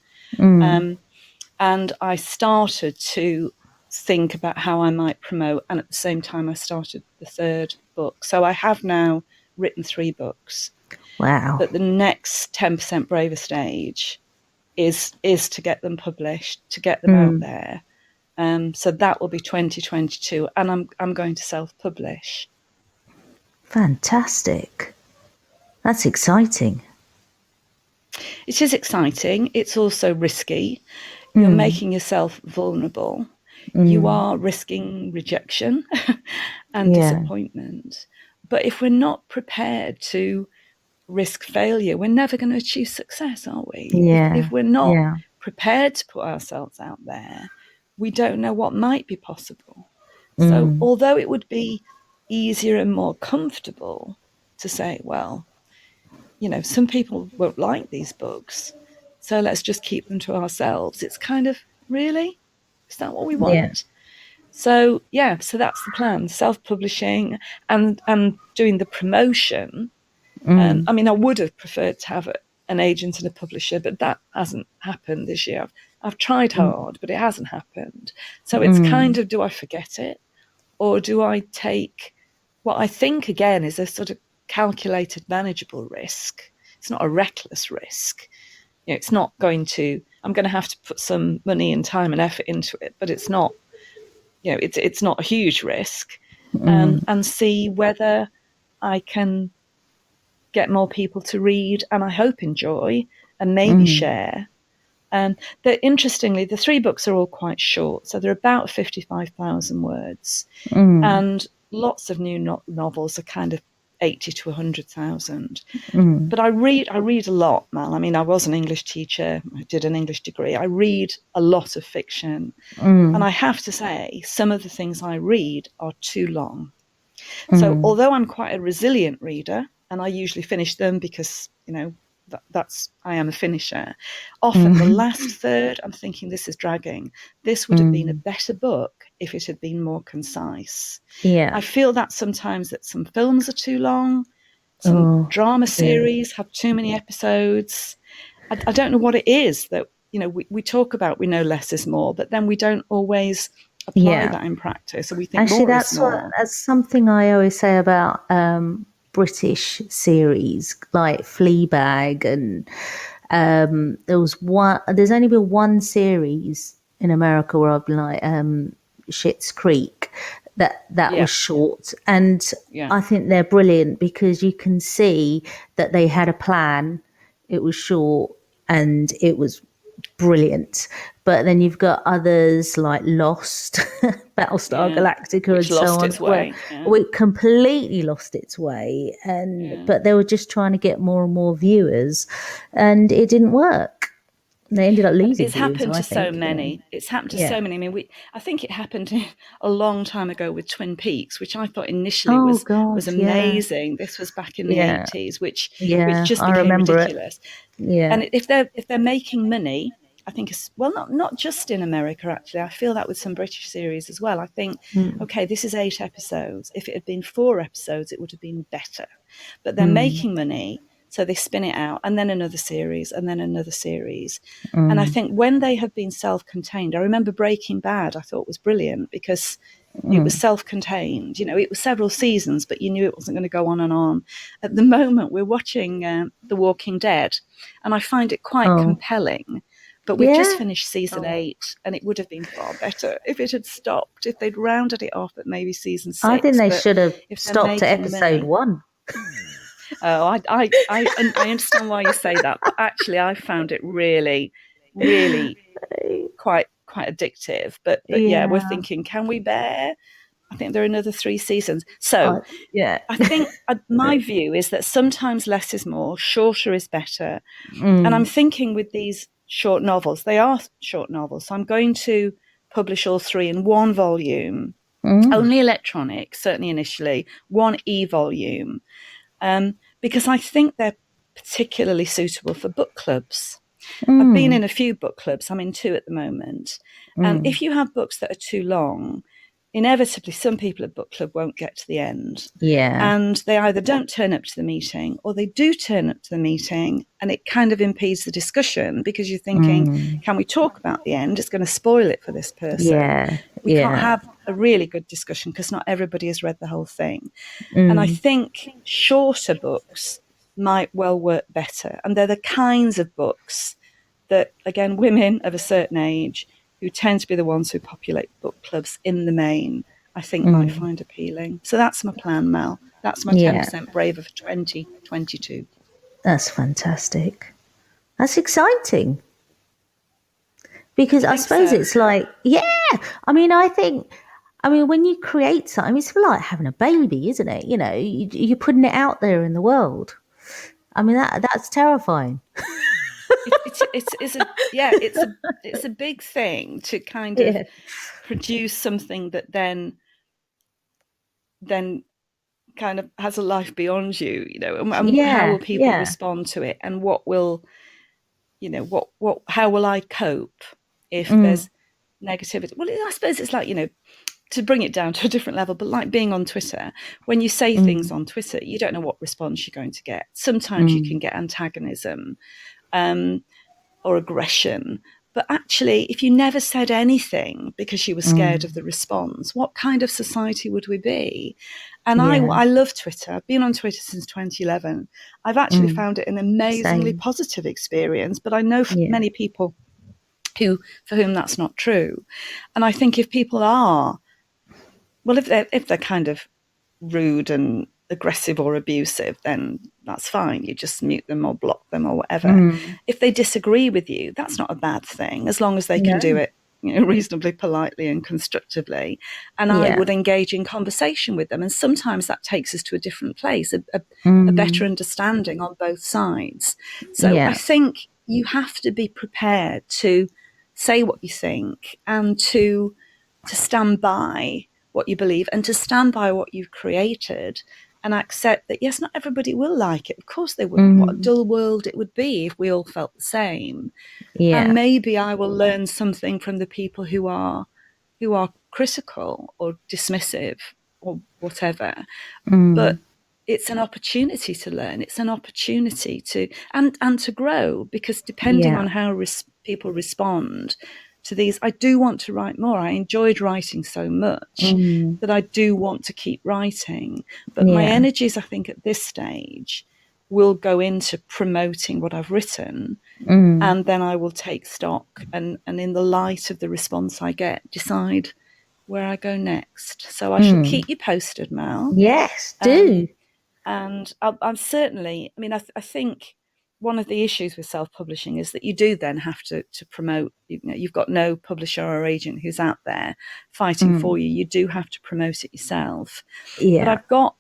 And I started to think about how I might promote, and at the same time I started the 3rd book. So I have now written 3 books. Wow. But the next 10% braver stage is to get them published, to get them out there. So that will be 2022, and I'm going to self-publish. Fantastic. That's exciting. It is exciting. It's also risky. You're making yourself vulnerable. You are risking rejection and disappointment. But if we're not prepared to risk failure, we're never going to achieve success, are we? If we're not prepared to put ourselves out there, we don't know what might be possible. So although it would be easier and more comfortable to say, well, some people won't like these books, so let's just keep them to ourselves. It's kind of, really? Is that what we want? Yeah. So that's the plan: self-publishing and doing the promotion. I mean, I would have preferred to have an agent and a publisher, but that hasn't happened this year. I've tried hard, but it hasn't happened. So it's kind of, do I forget it, or do I take what I think, again, is a sort of calculated, manageable risk? It's not a reckless risk. It's not going to, I'm going to have to put some money and time and effort into it, but it's not, it's not a huge risk. And see whether I can get more people to read, and I hope enjoy, and maybe share. Interestingly, the 3 books are all quite short, so they're about 55,000 words, and lots of new novels are kind of 80 to 100,000. But I read a lot, Mal. I mean, I was an English teacher. I did an English degree. I read a lot of fiction, and I have to say, some of the things I read are too long. So although I'm quite a resilient reader, and I usually finish them because, I am a finisher, often the last third, I'm thinking, this is dragging. This would have been a better book if it had been more concise. Yeah. I feel that sometimes that some films are too long, some drama series have too many episodes. I don't know what it is that, we talk about, we know less is more, but then we don't always apply that in practice. So we think actually, more is more. that's something I always say about British series like Fleabag, and there's only been one series in America where I've been like Schitt's Creek that was short, and I think they're brilliant because you can see that they had a plan. It was short and it was brilliant. But then you've got others like Lost, Battlestar Galactica, and so on. Its way. It completely lost its way, but they were just trying to get more and more viewers, and it didn't work. They ended up losing. It's happened to so many. It's happened to so many. I mean, I think it happened a long time ago with Twin Peaks, which I thought initially was amazing. Yeah. This was back in the 80s, which just became ridiculous. Yeah. And if they're making money, I think it's, well, not just in America, actually. I feel that with some British series as well. I think, okay, this is 8 episodes. If it had been 4 episodes, it would have been better. But they're making money, So they spin it out, and then another series, and then another series. And I think when they have been self-contained, I remember Breaking Bad, I thought was brilliant because it was self-contained. It was several seasons, but you knew it wasn't going to go on and on. At the moment, we're watching The Walking Dead, and I find it quite compelling. But we've just finished season 8, and it would have been far better if it had stopped, if they'd rounded it off at maybe season 6. I think they should have stopped at episode 1. Oh, I understand why you say that, but actually I found it really, really quite addictive. But yeah, we're thinking, can we bear? I think there are another 3 seasons. So I think my view is that sometimes less is more, shorter is better. And I'm thinking with these short novels, they are short novels. So I'm going to publish all 3 in 1 volume, only electronic, certainly initially, 1 e-volume, because I think they're particularly suitable for book clubs. I've been in a few book clubs. I'm in 2 at the moment. And if you have books that are too long, inevitably some people at book club won't get to the end. And they either don't turn up to the meeting, or they do turn up to the meeting and it kind of impedes the discussion because you're thinking, can we talk about the end? It's going to spoil it for this person. We can't have a really good discussion because not everybody has read the whole thing. And I think shorter books might well work better. And they're the kinds of books that, again, women of a certain age who tend to be the ones who populate book clubs in the main, I think might find appealing. So that's my plan, Mel. That's my 10% braver for 2022. That's fantastic. That's exciting. Because I suppose it's like, I mean, when you create something, it's like having a baby, isn't it? You're putting it out there in the world. I mean, that's terrifying. It's a big thing to kind of produce something that then kind of has a life beyond you, and how will people respond to it, and what will, how will I cope if there's negativity? Well, I suppose it's like, to bring it down to a different level, but like being on Twitter, when you say things on Twitter, you don't know what response you're going to get. Sometimes you can get antagonism or aggression. But actually, if you never said anything because you were scared of the response, what kind of society would we be? And I love Twitter. I've been on Twitter since 2011. I've actually found it an amazingly positive experience, but I know many people for whom that's not true. And I think if people are, well, if they're kind of rude and aggressive or abusive, then that's fine. You just mute them or block them or whatever. If they disagree with you, that's not a bad thing, as long as they can do it, reasonably politely and constructively. And I would engage in conversation with them. And sometimes that takes us to a different place, a better understanding on both sides. So I think you have to be prepared to say what you think and to stand by what you believe and to stand by what you've created, and accept that, yes, not everybody will like it. Of course they wouldn't. What a dull world it would be if we all felt the same. And maybe I will learn something from the people who are critical or dismissive or whatever. But it's an opportunity to learn. It's an opportunity to and to grow, because depending on how people respond to these, I do want to write more. I enjoyed writing so much that I do want to keep writing. But my energies, I think, at this stage will go into promoting what I've written, and then I will take stock and in the light of the response I get, decide where I go next. So I shall keep you posted, Mel. Yes, do. And I'm certainly, I think one of the issues with self-publishing is that you do then have to promote. You've got no publisher or agent who's out there fighting for you. You do have to promote it yourself. But I've got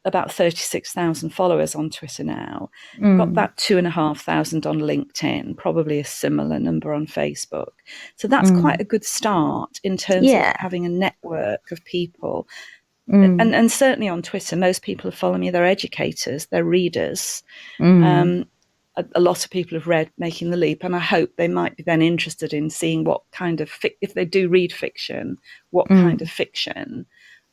about 36,000 followers on Twitter now. Got about 2,500 on LinkedIn, probably a similar number on Facebook. So that's quite a good start in terms of having a network of people. And certainly on Twitter, most people who follow me, they're educators, they're readers. A lot of people have read Making the Leap, and I hope they might be then interested in seeing what kind of, if they do read fiction, what kind of fiction.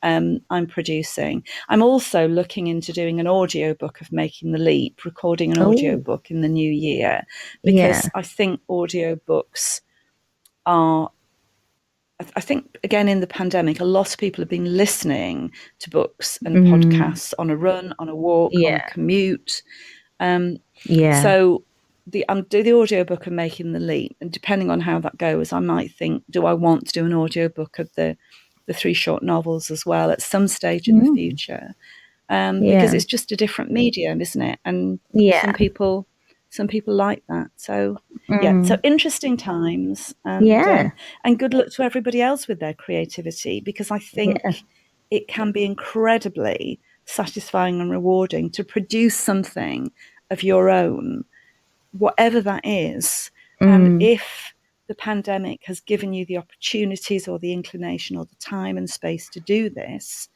I'm producing. I'm also looking into doing an audiobook of Making the Leap, recording an audiobook in the new year, because I think audiobooks are, I think, again, in the pandemic, a lot of people have been listening to books and podcasts on a run, on a walk, on a commute. So do the audiobook of Making the Leap, and depending on how that goes, I might think, do I want to do an audiobook of the 3 short novels as well at some stage in the future? Because it's just a different medium, isn't it? And some people like that. So so interesting times, and good luck to everybody else with their creativity, because I think it can be incredibly satisfying and rewarding to produce something of your own, whatever that is. And if the pandemic has given you the opportunities or the inclination or the time and space to do this,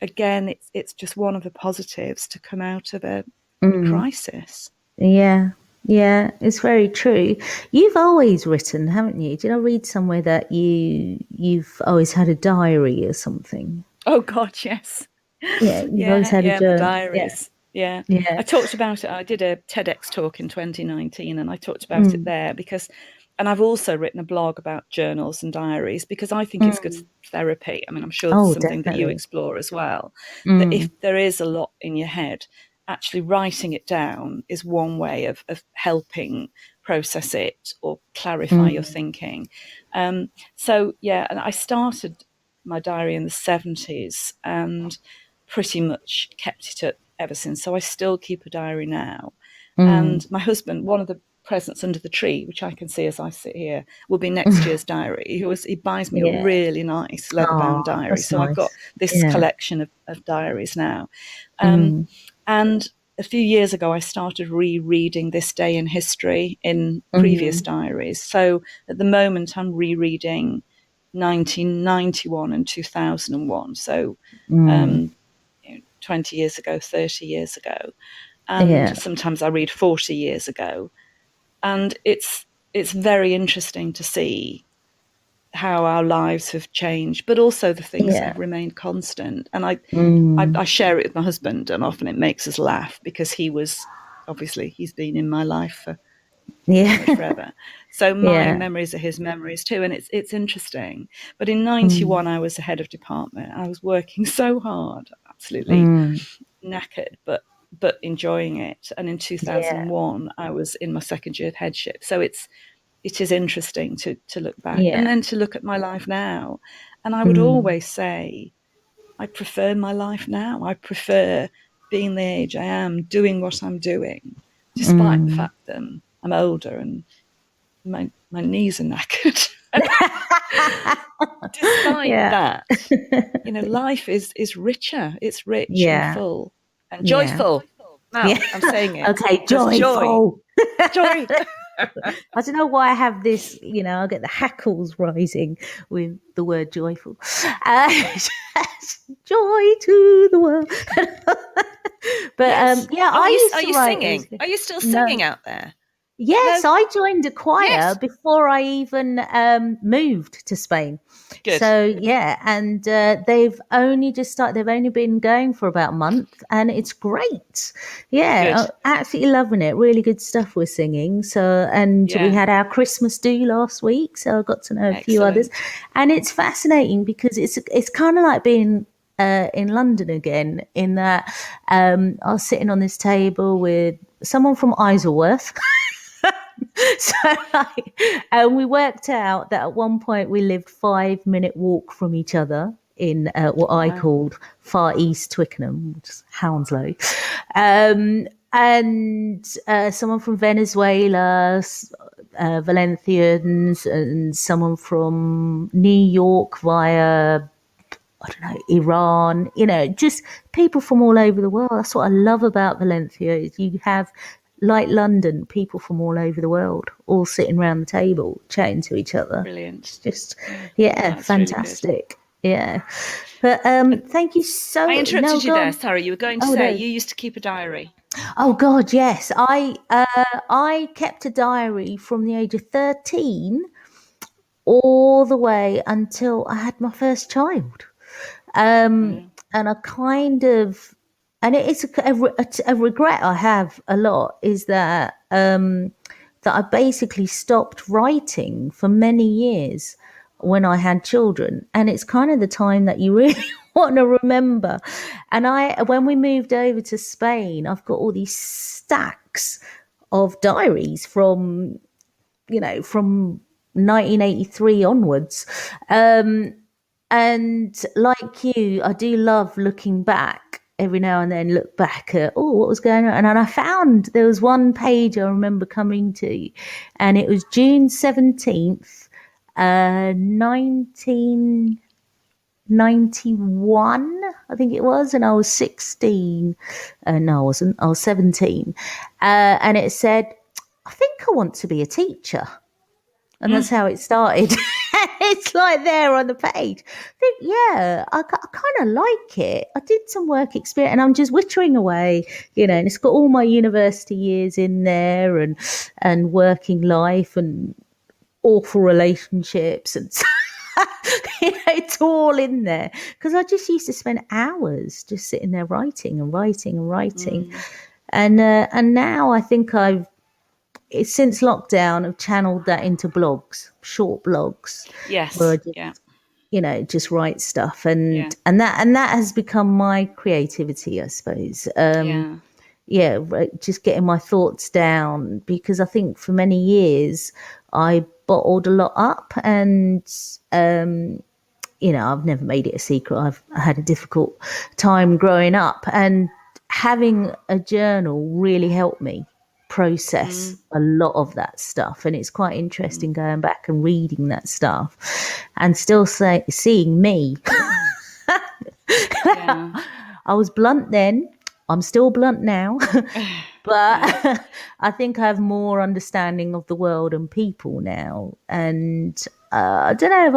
again, it's just one of the positives to come out of a crisis. Yeah, it's very true. You've always written, haven't you? Did I read somewhere that you've always had a diary or something? Oh God, yes. Yeah, you've always had a the journal. diaries. Yeah. I talked about it. I did a TEDx talk in 2019, and I talked about it there and I've also written a blog about journals and diaries, because I think it's good therapy. I mean, I'm sure it's something that you explore as well. That if there is a lot in your head, actually writing it down is one way of helping process it or clarify your thinking. And I started my diary in the 70s and pretty much kept it up ever since. So I still keep a diary now. And my husband, one of the presents under the tree, which I can see as I sit here, will be next year's diary. He buys me a really nice leather-bound diary. So I've got this collection of diaries now. And a few years ago, I started rereading This Day in History in previous diaries. So at the moment, I'm rereading 1991 and 2001. So 20 years ago, 30 years ago. And sometimes I read 40 years ago. And it's very interesting to see how our lives have changed, but also the things that have remained constant. And I share it with my husband, and often it makes us laugh, because he's been in my life for forever. So my memories are his memories too, and it's interesting. But in 91, I was the head of department. I was working so hard, absolutely knackered, but enjoying it. And in 2001, I was in my second year of headship. So it is interesting to look back and then to look at my life now. And I would always say, I prefer my life now. I prefer being the age I am, doing what I'm doing, despite the fact that I'm older and my knees are knackered. Despite that, life is richer. It's rich and full and joyful. Now I'm saying it. Okay, joyful. Joy. I don't know why I have this, I get the hackles rising with the word joyful. Joy to the world. But are you singing? Are you still singing out there? Yes, I joined a choir before I even moved to Spain. Good. So and they've only just started. They've only been going for about a month, and it's great. Yeah, absolutely loving it. Really good stuff we're singing. So, and we had our Christmas do last week, so I got to know a few others, and it's fascinating because it's kind of like being in London again. In that, I was sitting on this table with someone from Isleworth. So and we worked out that at one point we lived 5-minute walk from each other in what I called Far East Twickenham, which is Hounslow, and someone from Venezuela, Valencians, and someone from New York via, I don't know, Iran, just people from all over the world. That's what I love about Valencia, is you have, like London, people from all over the world all sitting around the table chatting to each other. Brilliant. It's just fantastic. Really, but thank you so much. I interrupted you there. Sorry, you were going to say you used to keep a diary. Oh God, yes. I kept a diary from the age of 13 all the way until I had my first child. And I kind of, and it's a regret I have a lot, is that that I basically stopped writing for many years when I had children, and it's kind of the time that you really want to remember. And when we moved over to Spain, I've got all these stacks of diaries from, from 1983 onwards. And like you, I do love looking back every now and then, look back at, what was going on. And I found there was one page I remember coming to, and it was June 17th, 1991, I think it was. And I was 16. No, I wasn't. I was 17. And it said, I think I want to be a teacher. And that's how it started. It's like there on the page. I think, yeah, I kind of like it. I did some work experience, and I'm just wittering away, and it's got all my university years in there, and working life, and awful relationships, and it's all in there, because I just used to spend hours just sitting there writing and writing and writing. And now I think since lockdown, I've channeled that into blogs, short blogs. Yes. Where I just, just write stuff, and that has become my creativity, I suppose. Just getting my thoughts down, because I think for many years I bottled a lot up, and I've never made it a secret. I've had a difficult time growing up, and having a journal really helped me process a lot of that stuff. And it's quite interesting going back and reading that stuff and still seeing me. I was blunt then, I'm still blunt now, but I think I have more understanding of the world and people now. And I don't know if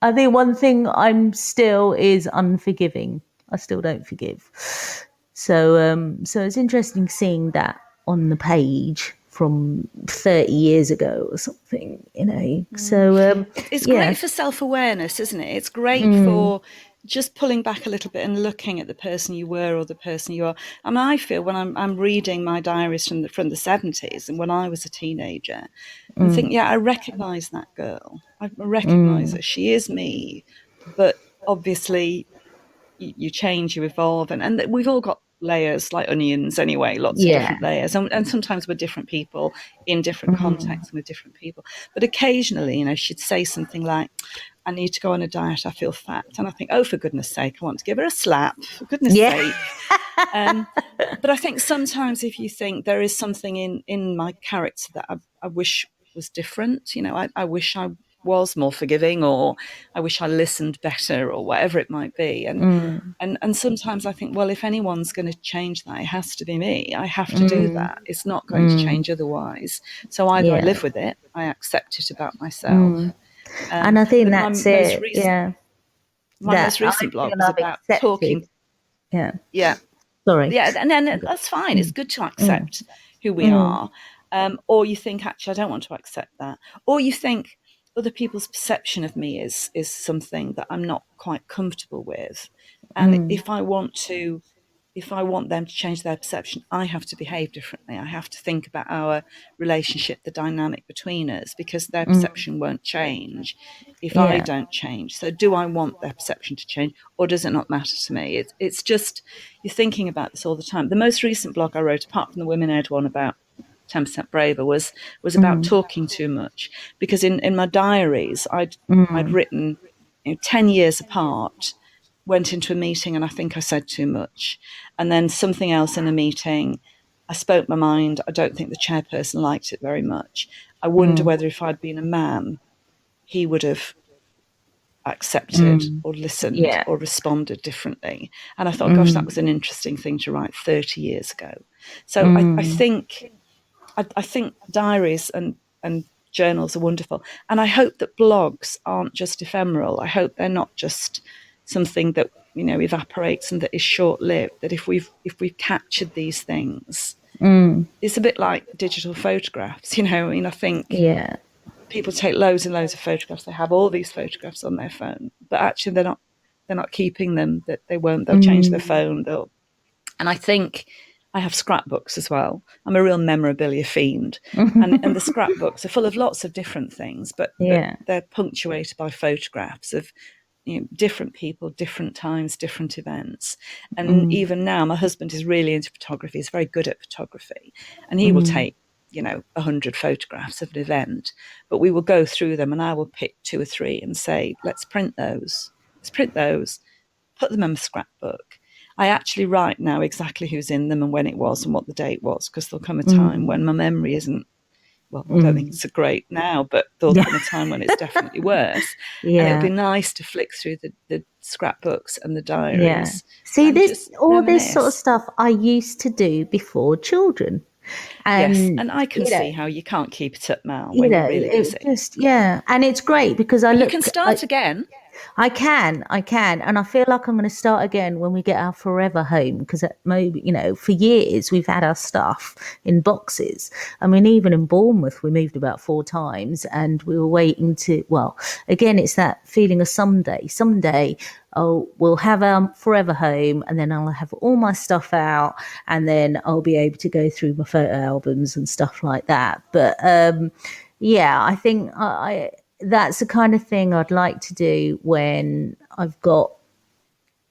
I think one thing I'm still is unforgiving. I still don't forgive. So it's interesting seeing that on the page from 30 years ago or something, So it's great for self-awareness, isn't it? It's great for just pulling back a little bit and looking at the person you were or the person you are. I mean, I feel when I'm reading my diaries from the 70s and when I was a teenager, and think, I recognise that girl. I recognise her. She is me, but obviously you change, you evolve, and we've all got layers like onions anyway, lots of different layers, and sometimes we're different people in different contexts and with different people. But occasionally, she'd say something like, I need to go on a diet, I feel fat, and I think, oh, for goodness sake, I want to give her a slap, for goodness sake. But I think sometimes if you think there is something in my character that I wish was different, I wish I was more forgiving, or I wish I listened better, or whatever it might be. And sometimes I think, well, if anyone's going to change that, it has to be me. I have to do that. It's not going to change otherwise. So either I live with it, I accept it about myself. And I think that's it. My most recent blog was about talking. Yeah. Sorry. Yeah, and then that's fine. It's good to accept who we are. Or you think, actually, I don't want to accept that. Or you think other people's perception of me is something that I'm not quite comfortable with. And if I want them to change their perception, I have to behave differently. I have to think about our relationship, the dynamic between us, because their perception won't change if I don't change. So do I want their perception to change, or does it not matter to me? It's just, you're thinking about this all the time. The most recent blog I wrote, apart from the Women Ed one about 10% Braver, was about talking too much, because in my diaries I'd written 10 years apart, went into a meeting and I think I said too much, and then something else in a meeting, I spoke my mind. I don't think the chairperson liked it very much. I wonder whether if I'd been a man, he would have accepted or listened or responded differently. And I thought, gosh, that was an interesting thing to write 30 years ago. So I think diaries and journals are wonderful. And I hope that blogs aren't just ephemeral. I hope they're not just something that, evaporates and that is short-lived, that if we've captured these things, it's a bit like digital photographs, I think people take loads and loads of photographs. They have all these photographs on their phone, but actually they're not not keeping them, that they'll change their phone. And I think I have scrapbooks as well. I'm a real memorabilia fiend. And the scrapbooks are full of lots of different things, but they're punctuated by photographs of different people, different times, different events. And even now, my husband is really into photography. He's very good at photography. And he will take 100 photographs of an event, but we will go through them and I will pick 2 or 3 and say, let's print those, put them in a scrapbook. I actually write now exactly who's in them and when it was and what the date was, because there'll come a time when my memory isn't, well, I don't think it's so great now, but there'll come a time when it's definitely worse. And it'll be nice to flick through the scrapbooks and the diaries. Yeah. See, this sort of stuff I used to do before children. And I can see how you can't keep it up now when you're really busy. And it's great because you can start again. I can, and I feel like I'm going to start again when we get our forever home, because for years we've had our stuff in boxes. I mean, even in Bournemouth, we moved about 4 times, and we were waiting to. Well, again, it's that feeling of someday. Oh, we'll have our forever home, and then I'll have all my stuff out, and then I'll be able to go through my photo albums and stuff like that. But I think that's the kind of thing I'd like to do when I've got,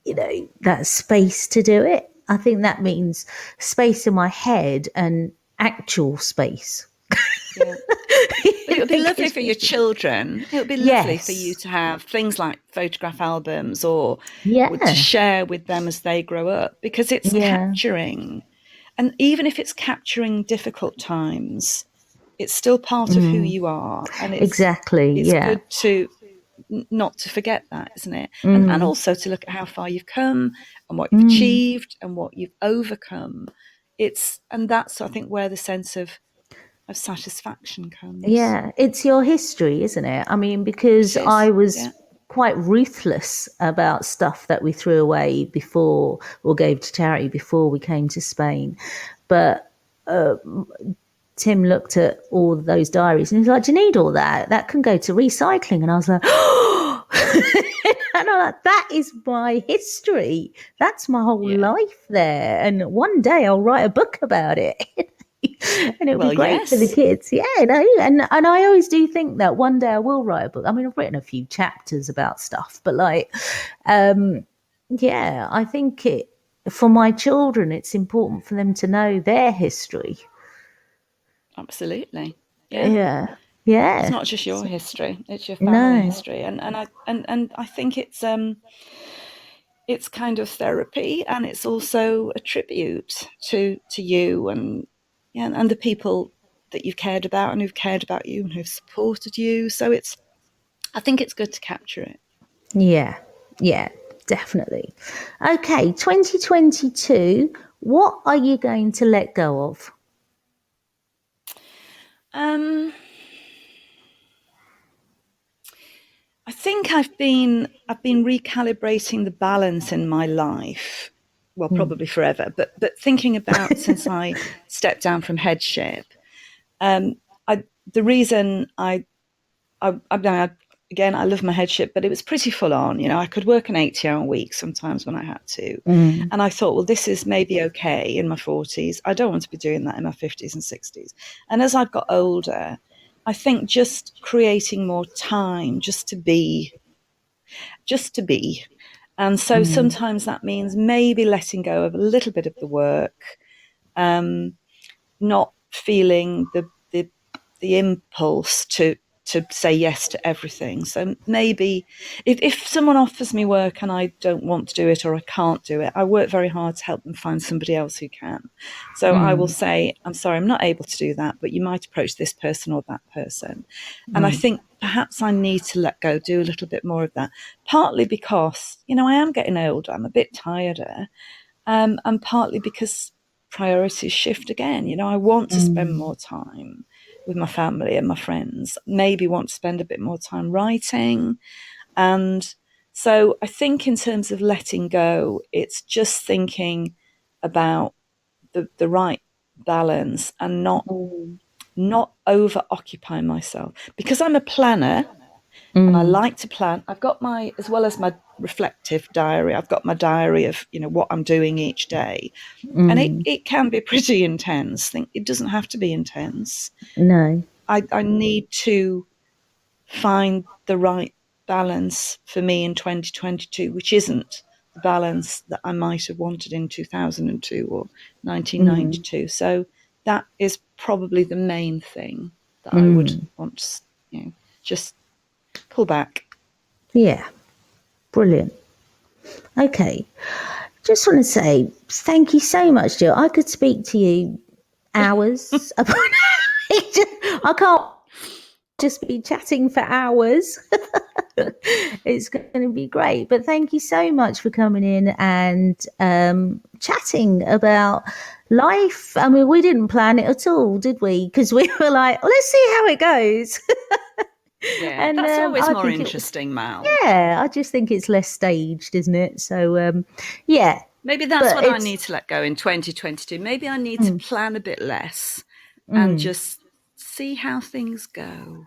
that space to do it. I think that means space in my head and actual space. Yeah. It would be lovely for your children. It would be lovely for you to have things like photograph albums or to share with them as they grow up, because it's capturing. And even if it's capturing difficult times, it's still part of who you are. And it's good to not to forget that, isn't it? And also to look at how far you've come and what you've achieved and what you've overcome. And that's, I think, where the sense of satisfaction comes. Yeah, it's your history, isn't it? I mean, because I was quite ruthless about stuff that we threw away before or gave to charity before we came to Spain. But Tim looked at all those diaries and he's like, do you need all that? That can go to recycling. And I was like, oh, and I'm like, that is my history. That's my whole life there. And one day I'll write a book about it. And it'll be great for the kids. And I always do think that one day I will write a book. I mean, I've written a few chapters about stuff, but I think for my children, it's important for them to know their history. Absolutely. Yeah. It's not just your history; it's your family history, and I think it's kind of therapy, and it's also a tribute to you and the people that you've cared about and who've cared about you and who've supported you. So I think it's good to capture it. Yeah, definitely. Okay, 2022. What are you going to let go of? I think I've been recalibrating the balance in my life. Well, probably forever, but thinking about since I stepped down from headship, the reason I love my headship, but it was pretty full on. I could work an 80-hour week sometimes when I had to, and I thought, well, this is maybe okay in my 40s. I don't want to be doing that in my 50s and 60s. And as I've got older, I think just creating more time just to be. And so sometimes that means maybe letting go of a little bit of the work, not feeling the impulse to say yes to everything. So maybe if someone offers me work and I don't want to do it or I can't do it, I work very hard to help them find somebody else who can. So I will say, I'm sorry, I'm not able to do that, but you might approach this person or that person. And I think perhaps I need to let go, do a little bit more of that, partly because, I am getting older, I'm a bit tireder, and partly because priorities shift again. I want to spend more time with my family and my friends, maybe want to spend a bit more time writing. And so I think in terms of letting go, it's just thinking about the right balance and not over occupying myself, because I'm a planner and I like to plan. I've got as well as my reflective diary. I've got my diary of, what I'm doing each day. And it can be pretty intense. It doesn't have to be intense. No. I need to find the right balance for me in 2022, which isn't the balance that I might have wanted in 2002 or 1992. So that is probably the main thing that I would want to, just pull back. Yeah. Brilliant. Okay. Just want to say thank you so much, Jill. I could speak to you hours. I can't just be chatting for hours. It's going to be great. But thank you so much for coming in and chatting about life. I mean, we didn't plan it at all, did we? Because we were like, let's see how it goes. Yeah, and that's always more interesting, Mal. Yeah, I just think it's less staged, isn't it? So, yeah. Maybe that's what I need to let go in 2022. Maybe I need to plan a bit less and just see how things go.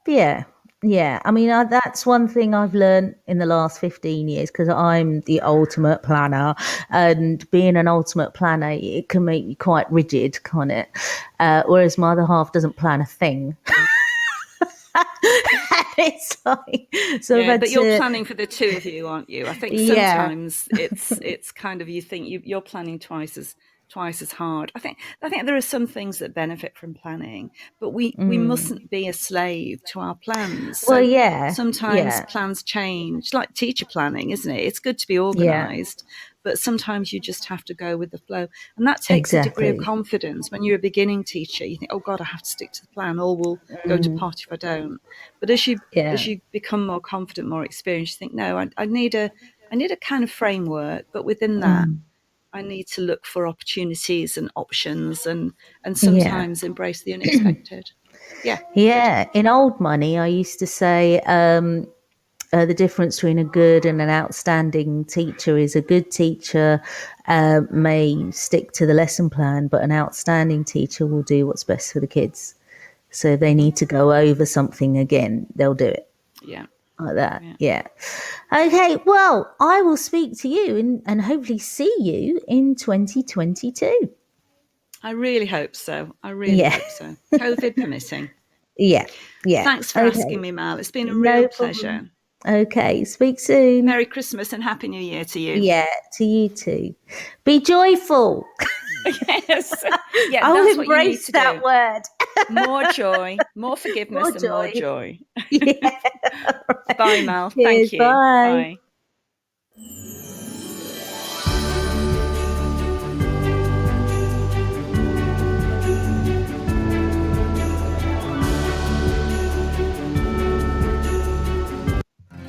Yeah. Yeah. I mean, that's one thing I've learned in the last 15 years, because I'm the ultimate planner, and being an ultimate planner, it can make you quite rigid, can't it? Whereas my other half doesn't plan a thing. It's like, so yeah, but you're planning for the two of you, aren't you? I think sometimes it's kind of, you think you're planning twice as hard. I think there are some things that benefit from planning, but we mustn't be a slave to our plans. So sometimes plans change, like teacher planning, isn't it? It's good to be organised, but sometimes you just have to go with the flow. And that takes a degree of confidence. When you're a beginning teacher, you think, oh God, I have to stick to the plan, or we'll go to pot if I don't. But as you become more confident, more experienced, you think, no, I need a kind of framework, but within that, I need to look for opportunities and options and sometimes embrace the unexpected. Yeah. In old money, I used to say the difference between a good and an outstanding teacher is a good teacher may stick to the lesson plan, but an outstanding teacher will do what's best for the kids. So if they need to go over something again, they'll do it. Yeah. Like that. Yeah. Okay. Well, I will speak to you and hopefully see you in 2022. I really hope so. Hope so. COVID permitting. Yeah. Thanks for asking me, Mal. It's been a real pleasure. Okay. Speak soon. Merry Christmas and Happy New Year to you. Yeah. To you too. Be joyful. Yes. Yeah, I'll that's embrace what you need to that word. More joy, more forgiveness, and more joy. Yeah. Right. Bye, Mal. Cheers, Thank you. Bye.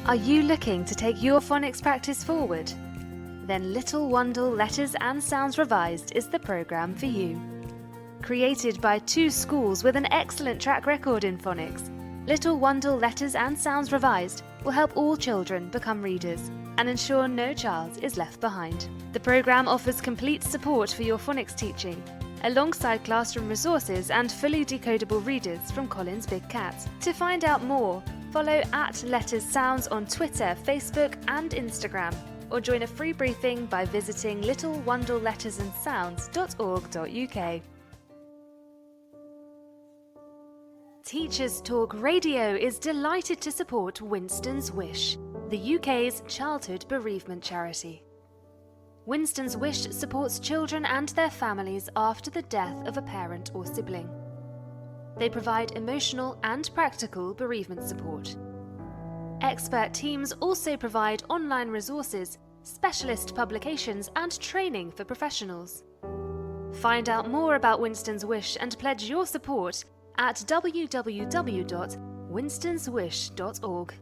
Are you looking to take your phonics practice forward? Then Little Wandle Letters and Sounds Revised is the programme for you. Created by two schools with an excellent track record in phonics, Little Wandle Letters and Sounds Revised will help all children become readers and ensure no child is left behind. The programme offers complete support for your phonics teaching, alongside classroom resources and fully decodable readers from Collins Big Cat. To find out more, follow @LettersSounds on Twitter, Facebook and Instagram, or join a free briefing by visiting littlewandlelettersandsounds.org.uk. Teachers Talk Radio is delighted to support Winston's Wish, the UK's childhood bereavement charity. Winston's Wish supports children and their families after the death of a parent or sibling. They provide emotional and practical bereavement support. Expert teams also provide online resources, specialist publications, and training for professionals. Find out more about Winston's Wish and pledge your support at www.winstonswish.org.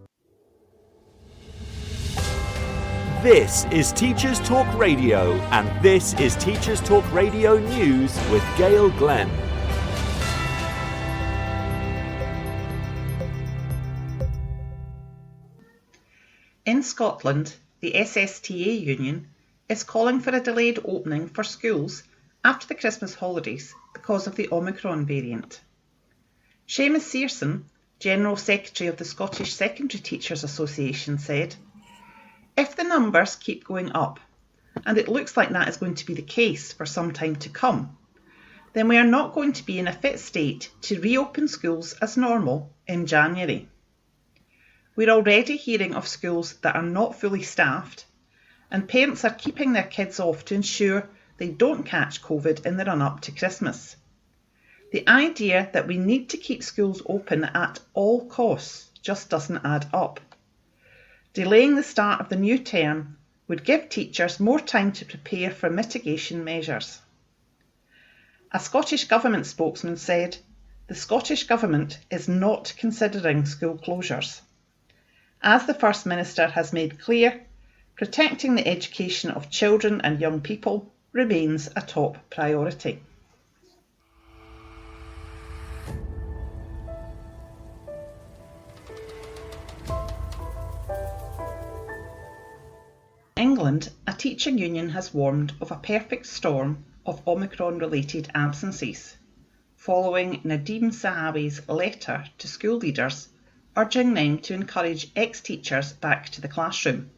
This is Teachers Talk Radio, and this is Teachers Talk Radio News with Gail Glenn. In Scotland, the SSTA union is calling for a delayed opening for schools after the Christmas holidays because of the Omicron variant. Seamus Searson, General Secretary of the Scottish Secondary Teachers Association, said, If the numbers keep going up, and it looks like that is going to be the case for some time to come, then we are not going to be in a fit state to reopen schools as normal in January. We're already hearing of schools that are not fully staffed, and parents are keeping their kids off to ensure they don't catch COVID in the run-up to Christmas. The idea that we need to keep schools open at all costs just doesn't add up. Delaying the start of the new term would give teachers more time to prepare for mitigation measures. A Scottish Government spokesman said, "The Scottish Government is not considering school closures. As the First Minister has made clear, protecting the education of children and young people remains a top priority." England, a teaching union has warned of a perfect storm of Omicron-related absences, following Nadeem Sahawi's letter to school leaders urging them to encourage ex-teachers back to the classroom.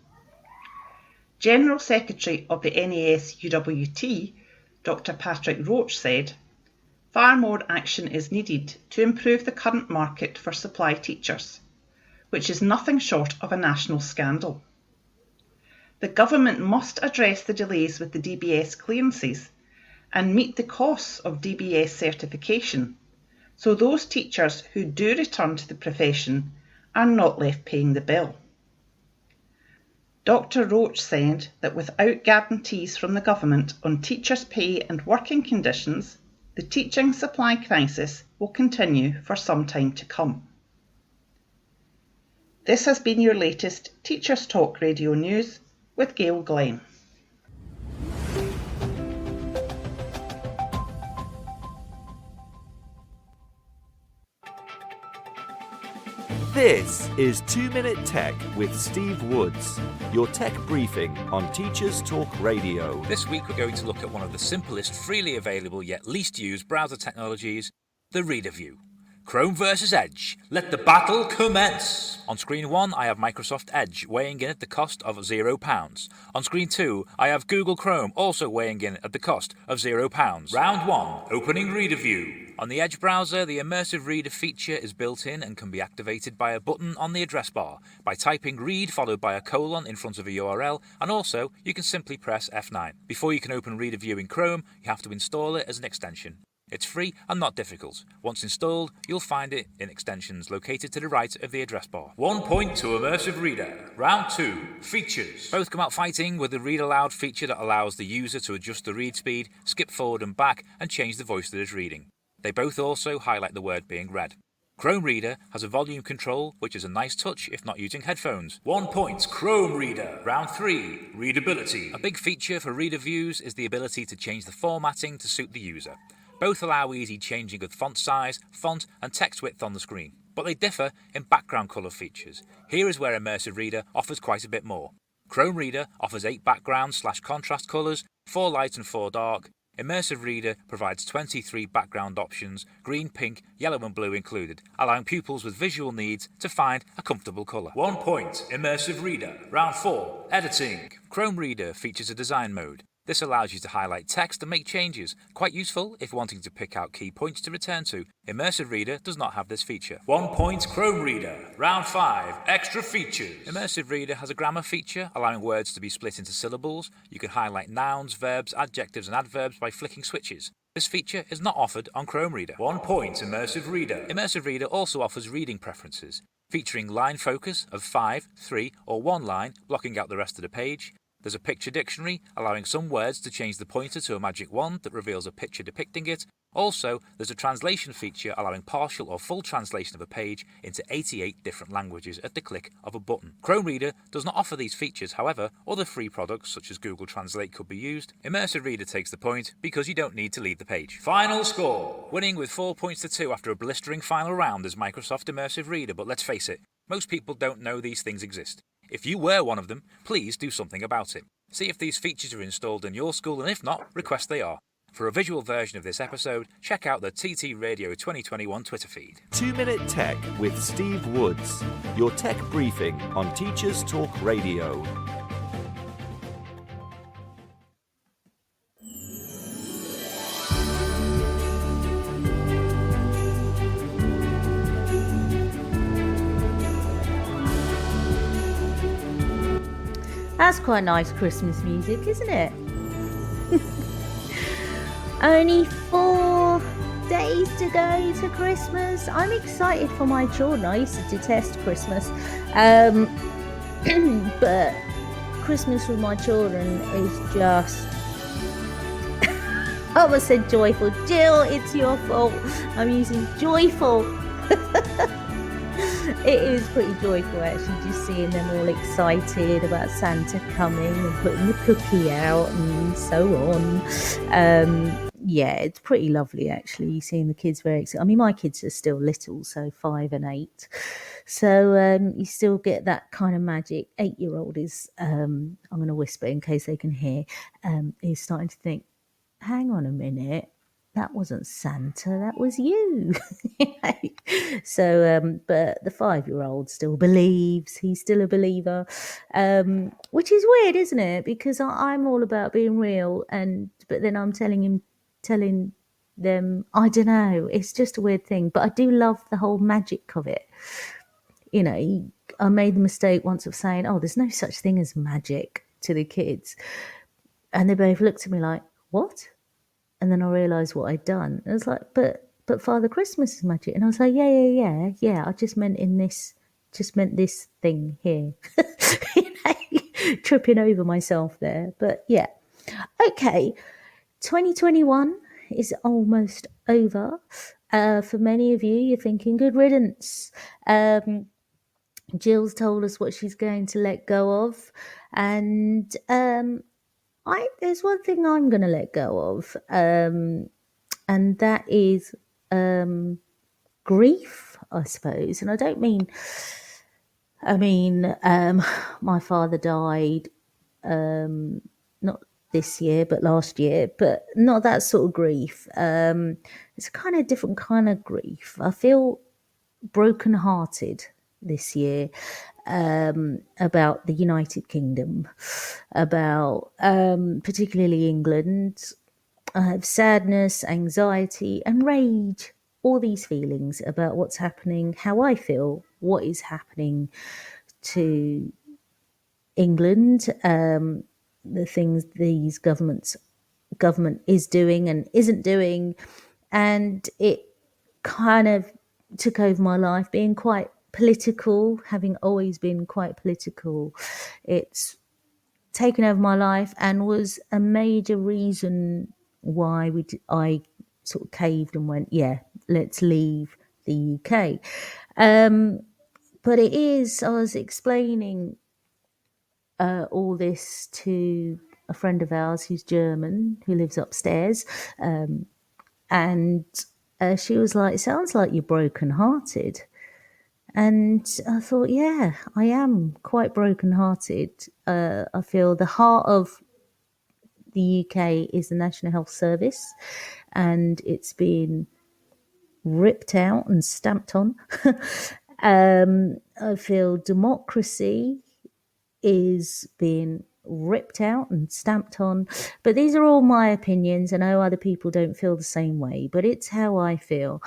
General Secretary of the NAS-UWT, Dr Patrick Roach, said, "Far more action is needed to improve the current market for supply teachers, which is nothing short of a national scandal. The government must address the delays with the DBS clearances and meet the costs of DBS certification, so those teachers who do return to the profession are not left paying the bill." Dr Roach said that without guarantees from the government on teachers' pay and working conditions, the teaching supply crisis will continue for some time to come. This has been your latest Teachers Talk Radio News with Gail Glenn. This is 2 Minute Tech with Steve Woods, your tech briefing on Teachers Talk Radio. This week we're going to look at one of the simplest, freely available yet least used browser technologies, the Reader View. Chrome versus Edge. Let the battle commence! On screen 1 I have Microsoft Edge weighing in at the cost of £0. On screen 2 I have Google Chrome also weighing in at the cost of £0. Round 1, opening Reader View. On the Edge browser, the Immersive Reader feature is built in and can be activated by a button on the address bar, by typing read followed by a colon in front of a URL, and also you can simply press F9. Before you can open Reader View in Chrome, you have to install it as an extension. It's free and not difficult. Once installed, you'll find it in extensions located to the right of the address bar. 1 point to Immersive Reader. Round 2, features. Both come out fighting with the Read Aloud feature that allows the user to adjust the read speed, skip forward and back, and change the voice that is reading. They both also highlight the word being read. Chrome Reader has a volume control, which is a nice touch if not using headphones. 1 point, Chrome Reader. Round 3, readability. A big feature for Reader Views is the ability to change the formatting to suit the user. Both allow easy changing of font size, font and text width on the screen, but they differ in background colour features. Here is where Immersive Reader offers quite a bit more. Chrome Reader offers 8 background/contrast colours, 4 light and 4 dark. Immersive Reader provides 23 background options, green, pink, yellow and blue included, allowing pupils with visual needs to find a comfortable colour. 1 point, Immersive Reader. Round 4, editing. Chrome Reader features a design mode. This allows you to highlight text and make changes, quite useful if wanting to pick out key points to return to. Immersive Reader does not have this feature. 1 point, Chrome Reader. Round 5, extra features. Immersive Reader has a grammar feature, allowing words to be split into syllables. You can highlight nouns, verbs, adjectives and adverbs by flicking switches. This feature is not offered on Chrome Reader. 1 point, Immersive Reader. Immersive Reader also offers reading preferences, featuring line focus of 5, 3 or 1 line, blocking out the rest of the page. There's a picture dictionary, allowing some words to change the pointer to a magic wand that reveals a picture depicting it. Also, there's a translation feature allowing partial or full translation of a page into 88 different languages at the click of a button. Chrome Reader does not offer these features, however, other free products such as Google Translate could be used. Immersive Reader takes the point because you don't need to leave the page. Final score! Winning with 4 points to 2 after a blistering final round is Microsoft Immersive Reader, but let's face it, most people don't know these things exist. If you were one of them, please do something about it. See if these features are installed in your school, and if not, request they are. For a visual version of this episode, check out the TT Radio 2021 Twitter feed. 2 Minute Tech with Steve Woods, your tech briefing on Teachers Talk Radio. That's quite nice Christmas music, isn't it? Only 4 days to go to Christmas. I'm excited for my children. I used to detest Christmas. But Christmas with my children is just... I almost said joyful. Jill, it's your fault. I'm using joyful. It is pretty joyful actually, just seeing them all excited about Santa coming and putting the cookie out and so on. Yeah, it's pretty lovely actually, seeing the kids very excited. I mean, my kids are still little, so 5 and 8. So you still get that kind of magic. 8-year-old is, I'm going to whisper in case they can hear, is starting to think, hang on a minute, that wasn't Santa, that was you. So, but the 5-year-old still believes, he's still a believer, which is weird, isn't it? Because I'm all about being real, but then I'm telling them, I don't know, it's just a weird thing. But I do love the whole magic of it. You know, I made the mistake once of saying, oh, there's no such thing as magic to the kids. And they both looked at me like, what? And then I realised what I'd done. I was like, but Father Christmas is magic. And I was like, yeah. I just meant this thing here. You know, tripping over myself there. But yeah. Okay. 2021 is almost over. For many of you, you're thinking good riddance. Jill's told us what she's going to let go of. And there's one thing I'm going to let go of, and that is grief, I suppose. And I don't mean, my father died, not this year, but last year, but not that sort of grief. It's a kind of different kind of grief. I feel brokenhearted this year about the United Kingdom, about particularly England. I have sadness, anxiety, and rage, all these feelings about what's happening, how I feel, what is happening to England, the things these government is doing and isn't doing, and it kind of took over my life, being quite political, having always been quite political. It's taken over my life and was a major reason why I sort of caved and went, yeah, let's leave the UK. But it is, I was explaining all this to a friend of ours who's German, who lives upstairs, and she was like, it sounds like you're brokenhearted. And I thought, yeah, I am quite brokenhearted. I feel the heart of the UK is the National Health Service, and it's been ripped out and stamped on. I feel democracy is being ripped out and stamped on. But these are all my opinions. I know other people don't feel the same way, but it's how I feel.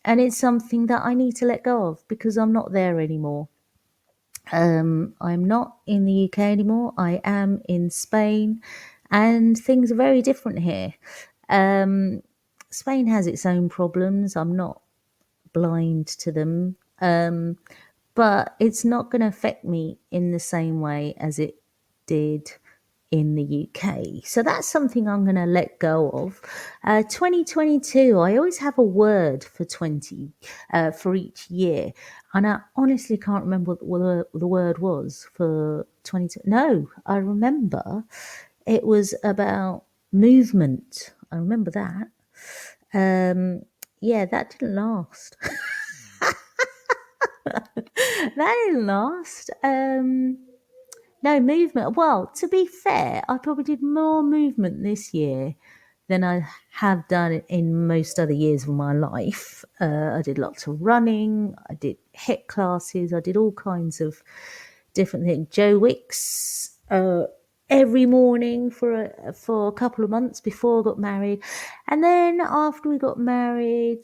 And it's something that I need to let go of because I'm not there anymore. I'm not in the UK anymore. I am in Spain, and things are very different here. Spain has its own problems. I'm not blind to them. But it's not going to affect me in the same way as it did in the UK. So that's something I'm going to let go of. 2022, I always have a word for 20 for each year. And I honestly can't remember what the word was for 22. No, I remember it was about movement. I remember that. Yeah, that didn't last. That didn't last. No movement. Well, to be fair, I probably did more movement this year than I have done in most other years of my life. I did lots of running. I did HIIT classes. I did all kinds of different things. Joe Wicks every morning for a couple of months before I got married, and then after we got married.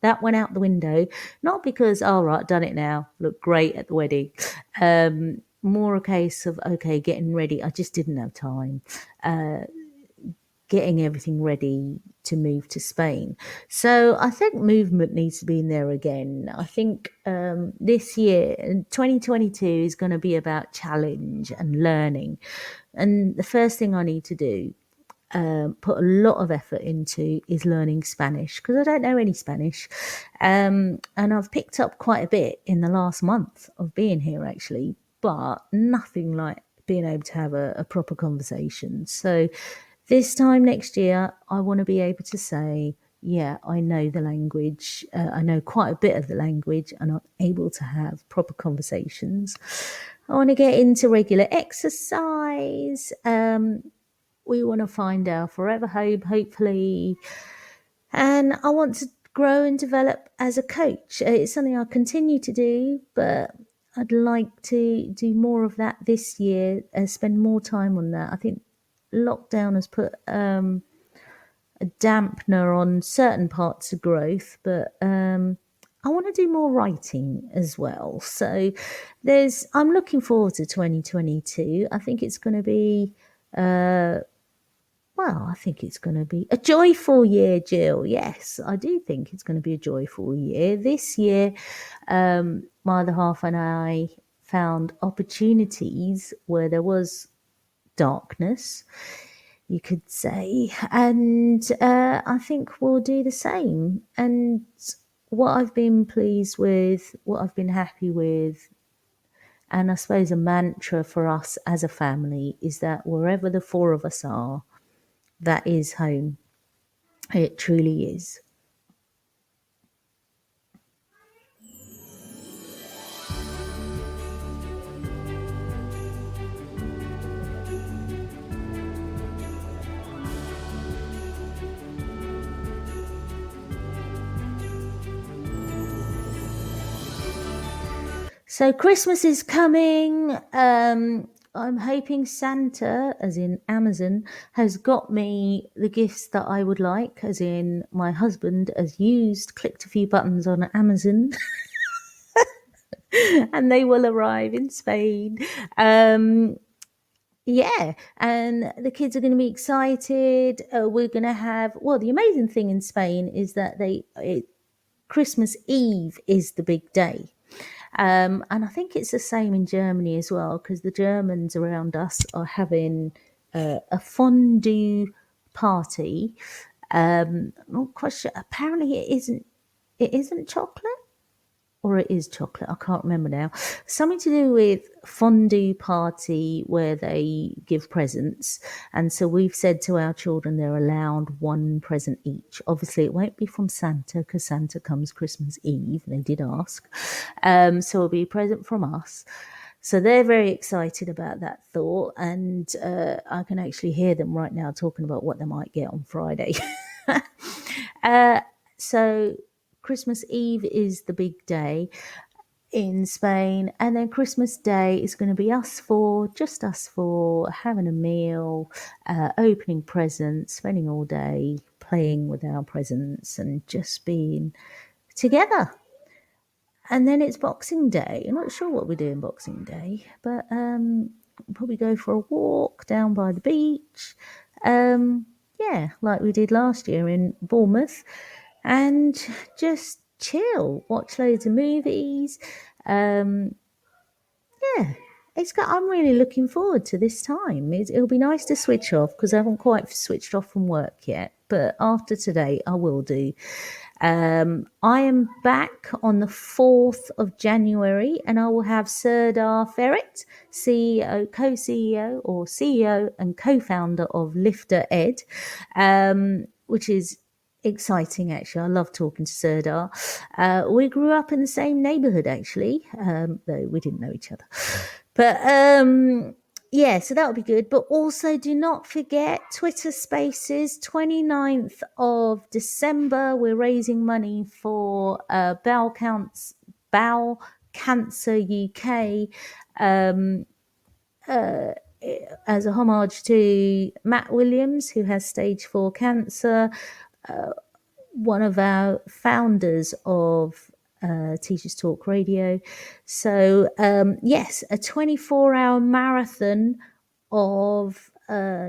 That went out the window, not because, all right, done it now, look great at the wedding. more a case of, okay, getting ready. I just didn't have time. Getting everything ready to move to Spain. So I think movement needs to be in there again. I think this year, 2022, is going to be about challenge and learning. And the first thing I need to do, put a lot of effort into, is learning Spanish, because I don't know any Spanish. And I've picked up quite a bit in the last month of being here, actually, but nothing like being able to have a proper conversation. So this time next year, I want to be able to say, yeah, I know the language. I know quite a bit of the language, and I'm able to have proper conversations. I want to get into regular exercise. We want to find our forever home, hopefully. And I want to grow and develop as a coach. It's something I'll continue to do, but I'd like to do more of that this year, spend more time on that. I think lockdown has put a dampener on certain parts of growth, but I want to do more writing as well. So I'm looking forward to 2022. I think it's going to be I think it's going to be a joyful year, Jill. Yes, I do think it's going to be a joyful year. This year, my other half and I found opportunities where there was darkness, you could say. And I think we'll do the same. And what I've been pleased with, what I've been happy with, and I suppose a mantra for us as a family, is that wherever the four of us are, that is home. It truly is. So Christmas is coming. I'm hoping Santa, as in Amazon, has got me the gifts that I would like, as in my husband has clicked a few buttons on Amazon and they will arrive in Spain. Yeah, and the kids are going to be excited. We're going to have, the amazing thing in Spain is that Christmas Eve is the big day. And I think it's the same in Germany as well, because the Germans around us are having a fondue party. I'm not quite sure. Apparently, it isn't chocolate, or it is chocolate. I can't remember now. Something to do with fondue party where they give presents. And so we've said to our children they're allowed one present each. Obviously, it won't be from Santa, because Santa comes Christmas Eve. They did ask. So it'll be a present from us. So they're very excited about that thought. And I can actually hear them right now talking about what they might get on Friday. So Christmas Eve is the big day in Spain, and then Christmas Day is going to be just us four, having a meal, opening presents, spending all day playing with our presents and just being together. And then it's Boxing Day. I'm not sure what we're doing Boxing Day, but we'll probably go for a walk down by the beach. Yeah, like we did last year in Bournemouth. And just chill, watch loads of movies. Yeah, I'm really looking forward to this time. It'll be nice to switch off, because I haven't quite switched off from work yet. But after today, I will do. I am back on the 4th of January, and I will have Serdar Ferit, CEO, co-CEO, or CEO and co-founder of Lifter Ed, which is exciting. Actually, I love talking to Serdar. We grew up in the same neighborhood, actually, though we didn't know each other. But yeah, so that would be good. But also, do not forget Twitter Spaces, 29th of December. We're raising money for Bowel Cancer UK, as a homage to Matt Williams, who has stage 4 cancer. One of our founders of Teachers Talk Radio. So yes, a 24-hour marathon of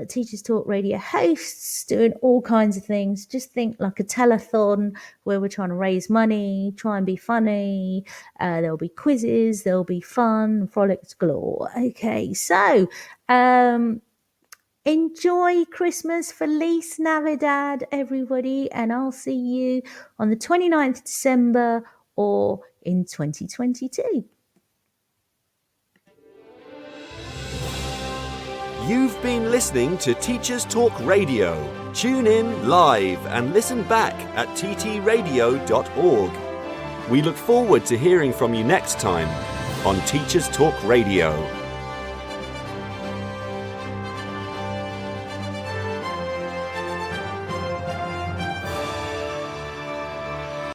Teachers Talk Radio hosts doing all kinds of things. Just think like a telethon where we're trying to raise money, try and be funny. There'll be quizzes, there'll be fun, frolics galore. Okay, so enjoy Christmas, Feliz Navidad, everybody, and I'll see you on the 29th of December or in 2022. You've been listening to Teachers Talk Radio. Tune in live and listen back at ttradio.org. We look forward to hearing from you next time on Teachers Talk Radio.